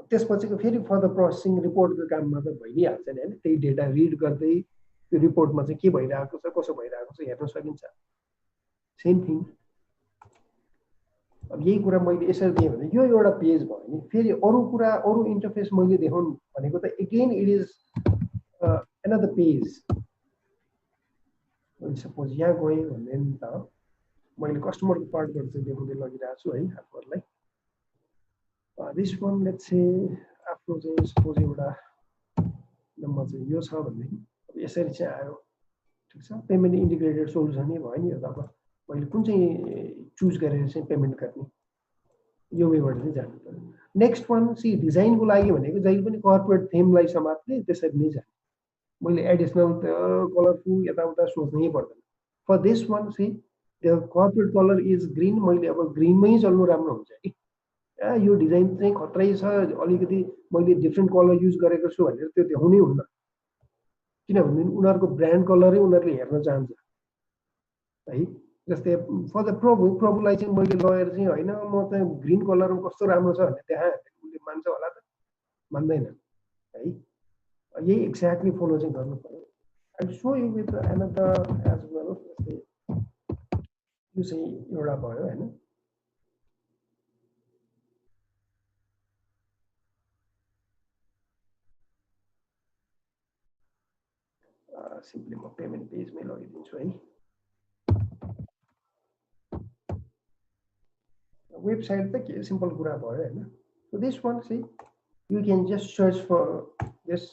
त्यसपछिको फेरि फर्दर प्रोसेसिङ रिपोर्टको काममा त भइ नै हाल्छ नि हैन त्यही डेटा रिड गर्दै त्यो रिपोर्टमा चाहिँ के भइरहेको छ कसो भइरहेको छ हेर्न सकिन्छ सेम थिङ अब यही कुरा मैले यसरी दिएँ भने यो एउटा पेज भयो नि फेरि अरु कुरा अरु इन्टरफेस मैले देखाउनु भनेको त again it is another page मैले सपोज यहाँ गएँ भने नि त मैले कस्टमरको पार्टबाट चाहिँ देखाउँदै लगिरहेको छु है आफूहरूलाई दिस वान लेट्स से आफ्नो चाहिँ सपोज एउटा नम्बर चाहिँ यो छ भनेदेखि अब यसरी चाहिँ आयो ठिक छ पेमेन्ट इन्टिग्रेटेड सोल्युसन नै भयो नि यो त अब मैले कुन चाहिँ चुज गरेर चाहिँ पेमेन्ट गर्ने यो वेबाट चाहिँ जानु पर्यो नेक्स्ट वान सी डिजाइनको लागि भनेको जहिले पनि कर्पोरेट थीमलाई समात्ने त्यसरी नै जाने मैले एडिसनल कलरफुल यताउता सोच्नै पर्दैन for this one see the corporate colour is green मैले अब ग्रीनमै चल्नु राम्रो हुन्छ कि यो डिजाइन चाहिँ खतरै छ अलिकति मैले डिफ्रेन्ट कलर युज गरेको छु भनेर त्यो देखाउनै हुन्न किनभने उनीहरूको ब्रान्ड कलरै उनीहरूले हेर्न चाहन्छ है जस्तै फर द प्रभुलाई चाहिँ मैले लगेर चाहिँ होइन म चाहिँ ग्रिन कलरमा कस्तो राम्रो छ भनेर देखाएँ उसले मान्छ होला त मान्दैन है यही एक्ज्याक्टली फलो चाहिँ गर्नु पर्यो I will show you with another as well जस्तै यो चाहिँ एउटा भयो होइन सिम्पली म पेमेन्ट पेजमै लगिदिन्छु है वेबसाइट त के सिम्पल कुरा भयो होइन सो दिस वान चाहिँ you can just search for यस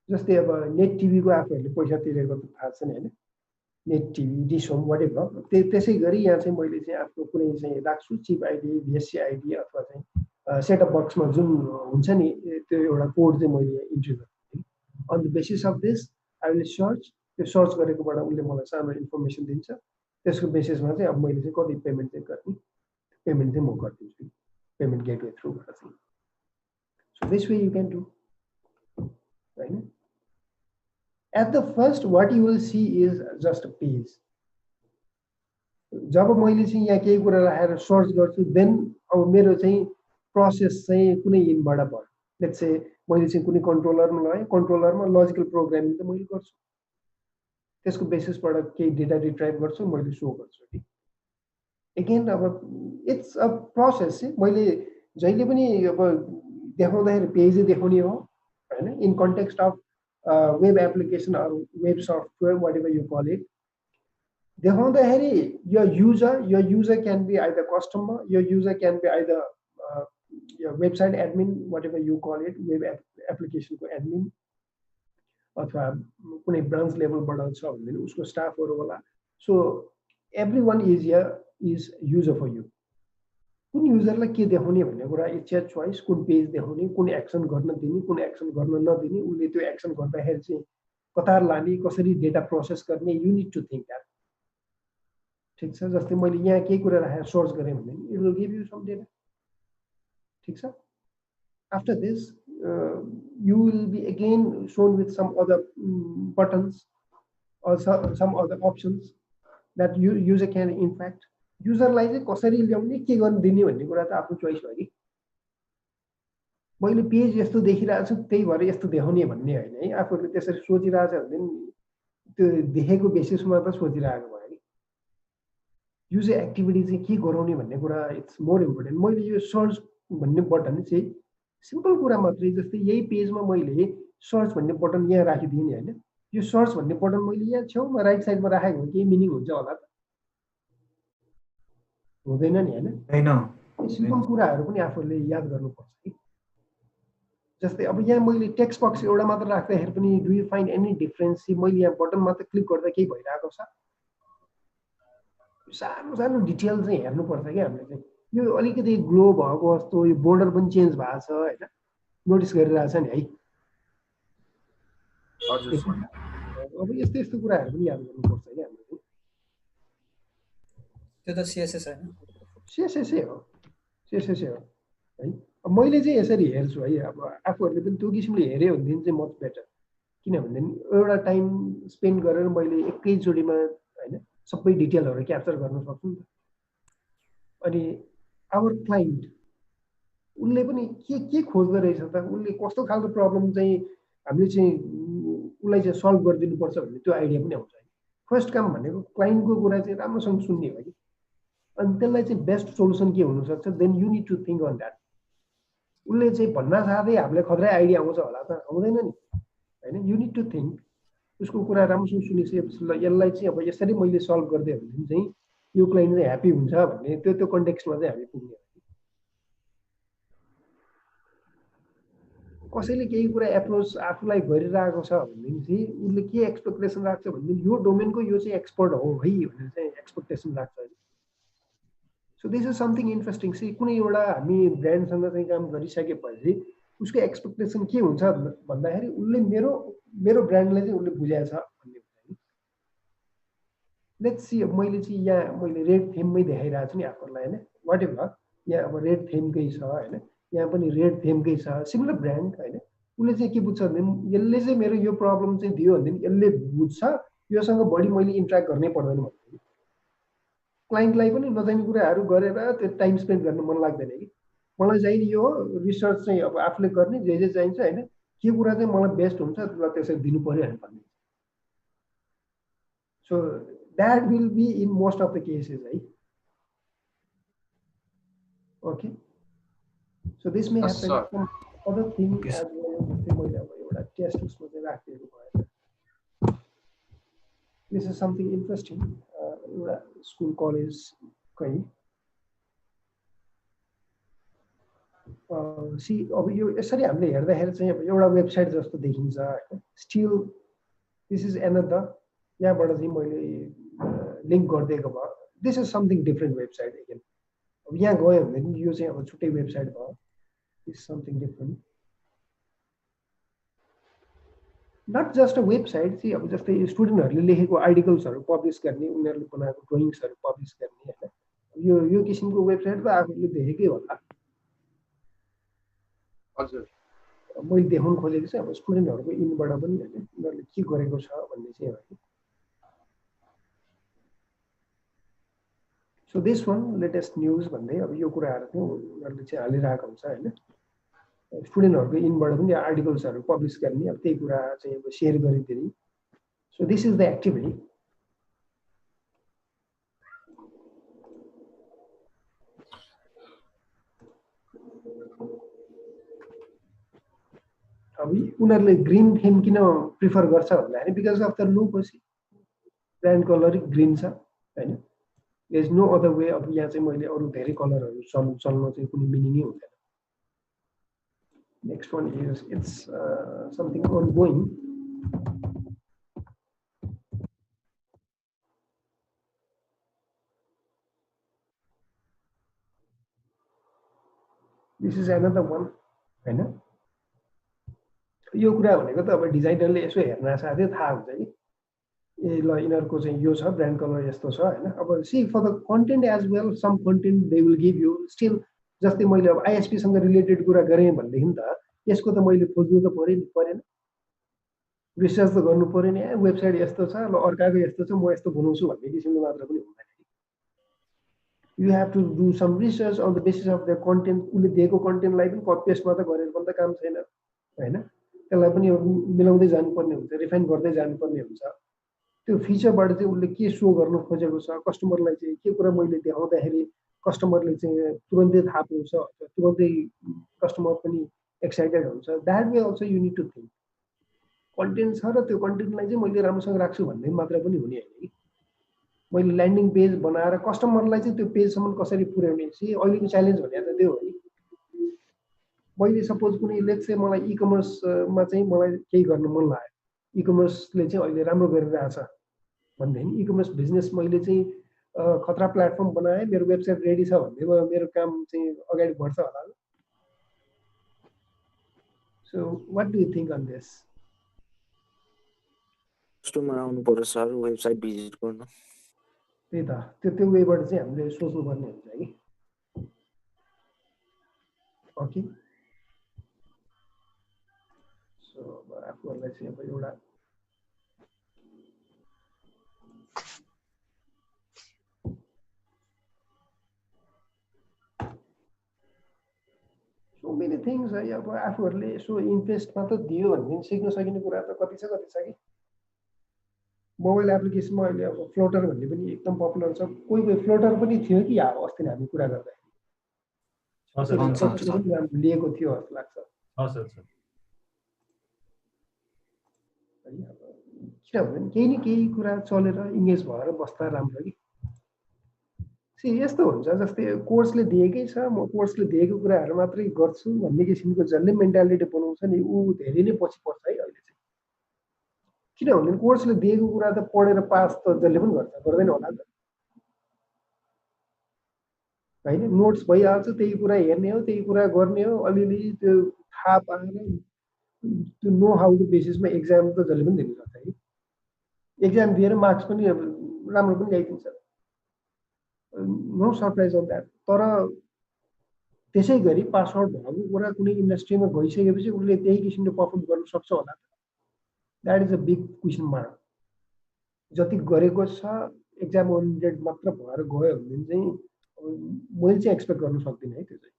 जस्तै अब नेट टिभीको आफूहरूले पैसा तिरेको त थाहा छ नि होइन net TV dish home whatever त्यसै गरी यहाँ चाहिँ मैले चाहिँ आफ्नो कुनै चाहिँ राख्छु चिप आइडी भिएससी आइडी अथवा चाहिँ सेटअप बक्समा जुन हुन्छ नि त्यो एउटा कोड चाहिँ मैले इन्ट्री गर्छु on the basis of this I will search त्यो सर्च गरेकोबाट उसले मलाई सानो इन्फर्मेसन दिन्छ त्यसको बेसिसमा चाहिँ अब मैले चाहिँ कति पेमेन्ट चाहिँ गर्ने पेमेन्ट चाहिँ म गरिदिन्छु पेमेन्ट गेटवे थ्रुबाट चाहिँ so this way you can do होइन at the first what you will see is just a page जब मैले चाहिँ यहाँ केही कुरा राखेर सर्च गर्छु देन अब मेरो चाहिँ प्रोसेस चाहिँ कुनै इनबाट भयो लेट्स से मैले चाहिँ कुनै कन्ट्रोलरमा लगाएँ कन्ट्रोलरमा लजिकल प्रोग्रामिङ त मैले गर्छु त्यसको बेसिसबाट केही डेटा रिट्राइभ गर्छु मैले सो गर्छु एगेन अब इट्स अ प्रोसेस मैले जहिले पनि अब देखाउँदाखेरि पेजै देखाउने हो होइन in context of web application or web software whatever you call it देखाउँदाखेरि यो user can be either customer यो user can be either website admin whatever you call it web एप्लिकेसनको एडमिन अथवा कुनै branch लेभलबाट छ भने उसको स्टाफहरू होला so everyone is user for you कुन युजरलाई के देखाउने भन्ने कुरा इट्स योर चोइस कुन पेज देखाउने कुन एक्सन गर्न दिने कुन एक्सन गर्न नदिने उसले त्यो एक्सन गर्दाखेरि चाहिँ कतार लाने कसरी डेटा प्रोसेस गर्ने you need to think that ठिक छ जस्तै मैले यहाँ केही कुरा राखेर सर्च गरेँ भने it will give you some data ठिक छ after this you will be again shown with some other buttons or some other options that user can in fact युजरलाई चाहिँ कसरी ल्याउने के गर्न दिने भन्ने कुरा त आफ्नो चोइस हो कि मैले पेज यस्तो देखिरहेको छु त्यही भएर यस्तो देखाउने भन्ने होइन है आफूहरूले त्यसरी सोचिरहेछ भने त्यो देखेको बेसिसमा त सोचिरहेको भयो कि युजर एक्टिभिटी चाहिँ के गराउने भन्ने कुरा इट्स मोर इम्पोर्टेन्ट मैले यो सर्च भन्ने बटन चाहिँ सिम्पल कुरा मात्रै जस्तै यही पेजमा मैले सर्च भन्ने बटन यहाँ राखिदिएँ नि होइन यो सर्च भन्ने बटन मैले यहाँ छेउमा राइट साइडमा राखेको केही मिनिङ हुन्छ होला त हुँदैन नि होइन सिम्पल कुराहरू पनि आफूले याद गर्नुपर्छ कि जस्तै अब यहाँ मैले टेक्स्ट बक्स एउटा मात्र राख्दाखेरि पनि do you find any difference मैले यहाँ बटन मात्र क्लिक गर्दा केही भइरहेको छ सानो सानो डिटेल चाहिँ हेर्नुपर्छ कि हामीले चाहिँ यो अलिकति ग्लो भएको जस्तो यो बोर्डर पनि चेन्ज भएको छ होइन नोटिस गरिरहेछ नि है अब यस्तो यस्तो कुराहरू पनि याद गर्नुपर्छ कि हामीले त्यो त सीएसएस हैन सीएसएस हो है अब मैले चाहिँ यसरी हेर्छु है अब आफूहरूले पनि त्यो किसिमले हेर्यो भनेदेखि चाहिँ मच बेटर किनभने एउटा टाइम स्पेन्ड गरेर मैले एकैचोटिमा होइन सबै डिटेलहरू क्याप्चर गर्न सक्छु नि त अनि आवर क्लाइन्ट उसले पनि के खोज्दो रहेछ त उसले कस्तो खालको प्रब्लम चाहिँ हामीले चाहिँ उसलाई चाहिँ सल्भ गरिदिनुपर्छ भन्ने त्यो आइडिया पनि आउँछ फर्स्ट काम भनेको क्लाइन्टको कुरा चाहिँ राम्रोसँग सुन्ने हो कि अनि त्यसलाई चाहिँ बेस्ट सोल्युसन के हुनसक्छ then you need to think on that उसले चाहिँ भन्न साथै हामीलाई खतरै आइडिया आउँछ होला त आउँदैन नि होइन यु निड टु थिङ्क उसको कुरा राम्रोसँग सुनिसकेपछि यसलाई चाहिँ अब यसरी मैले सल्भ गरिदिएँ भने चाहिँ यो क्लाइन्ट चाहिँ ह्याप्पी हुन्छ भन्ने त्यो कन्टेक्स्टमा चाहिँ हामी पुग्ने कसैले केही कुरा एप्रोच आफूलाई गरिरहेको छ भनेदेखि चाहिँ उसले के एक्सपेक्टेसन राख्छ भनेदेखि यो डोमेनको यो चाहिँ एक्सपर्ट हो है भनेर चाहिँ एक्सपेक्टेसन राख्छ so this is something interesting चाहिँ कुनै एउटा हामी ब्रान्डसँग चाहिँ काम गरिसकेपछि उसको एक्सपेक्टेसन के हुन्छ भन्दाखेरि उसले मेरो ब्रान्डलाई चाहिँ उसले बुझाएको छ भन्ने हुन्छ लेट्स सी मैले चाहिँ यहाँ मैले रेड थीममै देखाइरहेको छु नि आफूलाई होइन वाट एभर यहाँ अब रेड थेमकै छ हैन, यहाँ पनि रेड थेमकै छ, सिमिलर ब्रान्ड हैन। उसले चाहिँ के बुझ्छ भने यसले चाहिँ मेरो यो प्रब्लम चाहिँ दियो भने यसले बुझ्छ, योसँग बढी मैले इन्ट्र्याक्ट गर्नै पर्दैन भन्ने। क्लाइन्टलाई पनि नजाने कुराहरू गरेर त्यो टाइम स्पेन्ड गर्न मन लाग्दैन कि। मलाई चाहिने यो रिसर्च चाहिँ अब आफूले गर्ने जे चाहिन्छ हैन, के कुरा चाहिँ मलाई बेस्ट हुन्छ र त्यसरी दिनु पर्यो भन्ने। So that will be in most of the cases है। Okay, so this may Yes, happen sir. some other thing Okay, as well. जस्तै मैले अब एउटा टेस्ट उसमा चाहिँ राखिदिएको भएन। This is something interesting. एउटा स्कुल कलेजकै सी अब यो यसरी हामीले हेर्दाखेरि चाहिँ अब एउटा वेबसाइट जस्तो देखिन्छ हैन। स्टिल दिस इज एनदर, यहाँबाट चाहिँ मैले लिङ्क गरिदिएको भयो। This is something different website again. अब यहाँ गयो भने यो चाहिँ अब छुट्टै वेबसाइट भयो। Is something different, not just a website चाहिँ अब जस्तै स्टुडेन्टहरूले लेखेको आर्टिकल्सहरू पब्लिस गर्ने, उनीहरूले बनाएको ड्रइङ्सहरू पब्लिस गर्ने हैन। यो किसिमको वेबसाइट त आफूले देखेकै होला। हजुर, मैले देखाउन खोजेको चाहिँ अब स्टुडेन्टहरूको इनबाट पनि हैन, उनीहरूले के गरेको छ भन्ने चाहिँ हो। So this one latest news भन्दै अब यो कुराहरू चाहिँ उनीहरूले चाहिँ हालिरहेको हुन्छ हैन। स्टुडेन्टहरूको इनबाट पनि आर्टिकल्सहरू पब्लिस गर्ने, अब त्यही कुरा चाहिँ अब सेयर गरिदिने। So this is the activity. अब उनीहरूले ग्रिन थीम किन प्रिफर गर्छ भन्दाखेरि बिकज अफ द लुक हो, ब्रान्ड कलर ग्रिन छ हैन। There is no other way. अब यहाँ चाहिँ मैले अरू धेरै कलरहरू चल्न चाहिँ कुनै मिनिङै हुँदैन। Next one is it's something ongoing. This is another one हैन। यो कुरा भनेको त अब डिजाइनरले यसो हेर्न साथै थाहा हुन्छ कि ए ल यिनीहरूको चाहिँ यो छ, ब्रान्ड कलर यस्तो छ हैन। अब see for the content as well, some content they will give you still. जस्तै मैले अब आइएसपीसँग रिलेटेड कुरा गरेँ भनेदेखि त यसको त मैले खोज्नु त परेन, रिसर्च त गर्नु पऱ्यो नि। वेबसाइट यस्तो छ, ल अर्काको यस्तो छ, म यस्तो बनाउँछु भन्ने किसिमको मात्र पनि हुँदैन। You have to do some research on the basis of the content. उसले दिएको कन्टेन्टलाई पनि कपी पेस्ट मात्र गरेर पनि त काम छैन हैन। त्यसलाई पनि मिलाउँदै जानुपर्ने हुन्छ, रिफाइन गर्दै जानुपर्ने हुन्छ। त्यो फिचरबाट चाहिँ उसले के सो गर्न खोजेको छ, कस्टमरलाई चाहिँ के कुरा मैले देखाउँदाखेरि कस्टमरले चाहिँ तुरन्तै थाहा पाउँछ, तुरन्तै कस्टमर पनि एक्साइटेड हुन्छ। That way also you need to think. Content छ र त्यो कन्टेन्टलाई चाहिँ मैले राम्रोसँग राख्छु भन्ने मात्र पनि हुने होइन कि। मैले ल्यान्डिङ पेज बनाएर कस्टमरलाई चाहिँ त्यो पेजसम्म कसरी पुर्याउने चाहिँ अहिलेको च्यालेन्ज भनेर त त्यो हो नि। मैले सपोज कुनै लेट्स चाहिँ मलाई इकमर्समा चाहिँ मलाई केही गर्न मन लाग्यो, इकमर्सले चाहिँ अहिले राम्रो गरिरहेछ भनेदेखि इकमर्स बिजनेस मैले चाहिँ खतरा प्लेटफर्म बनाएँ, मेरो वेबसाइट रेडी छ भन्दै मेरो काम चाहिँ अगाडि बढ्छ होला। So what do you think on this? Customer आउनु पर्यो सर वेबसाइट भिजिट गर्न। त्यही त, त्यो वेबाट चाहिँ हामीले सोच्नुपर्ने हुन्छ कि। ओके, सो अब आफूहरूलाई चाहिँ अब एउटा सो मेनी थिङ्स है। अब आफूहरूले यसो इन्ट्रेस्ट मात्र दियो भनेदेखि सिक्न सकिने कुरा त कति छ कि। मोबाइल एप्लिकेसनमा अहिले अब फ्लोटर भन्ने पनि एकदम पपुलर छ। कोही फ्लोटर पनि थियो कि अस्ति हामी कुरा गर्दाखेरि लिएको थियो जस्तो लाग्छ। किनभने केही न केही कुरा चलेर इङ्गेज भएर बस्दा राम्रो कि। यस्तो हुन्छ जस्तै कोर्सले दिएकै छ, म कोर्सले दिएको कुराहरू मात्रै गर्छु भन्ने किसिमको जसले मेन्टालिटी बनाउँछ नि ऊ धेरै नै पछि पर्छ है अहिले चाहिँ। किनभने कोर्सले दिएको कुरा त पढेर पास त जसले पनि गर्दैन होला त होइन। नोट्स भइहाल्छ, त्यही कुरा हेर्ने हो, त्यही कुरा गर्ने हो, अलिअलि त्यो थाहा पाएर त्यो नो हाउको बेसिसमा एक्जाम त जसले पनि दिनु सक्छ है। एक्जाम दिएर मार्क्स पनि राम्रो पनि ल्याइदिन्छ, नो सरप्राइज अन द्याट। तर त्यसै गरी पास आउट भएको कुरा कुनै इन्डस्ट्रीमा गइसकेपछि उसले त्यही किसिमले पर्फर्म गर्न सक्छ होला that is a big question mark जति गरेको छ एक्जाम ओरिएन्टेड मात्र भएर गयो भने चाहिँ मैले चाहिँ एक्सपेक्ट गर्न सक्दिनँ है त्यो चाहिँ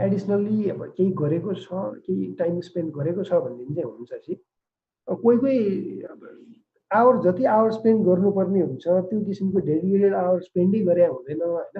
एडिसनल्ली अब केही गरेको छ केही टाइम स्पेन्ड गरेको छ भनेदेखि चाहिँ हुन्छ कि कोही कोही आवर जति आवर स्पेन्ड गर्नुपर्ने हुन्छ त्यो किसिमको डेडिकेटेड आवर स्पेन्डै गरे हुँदैन होइन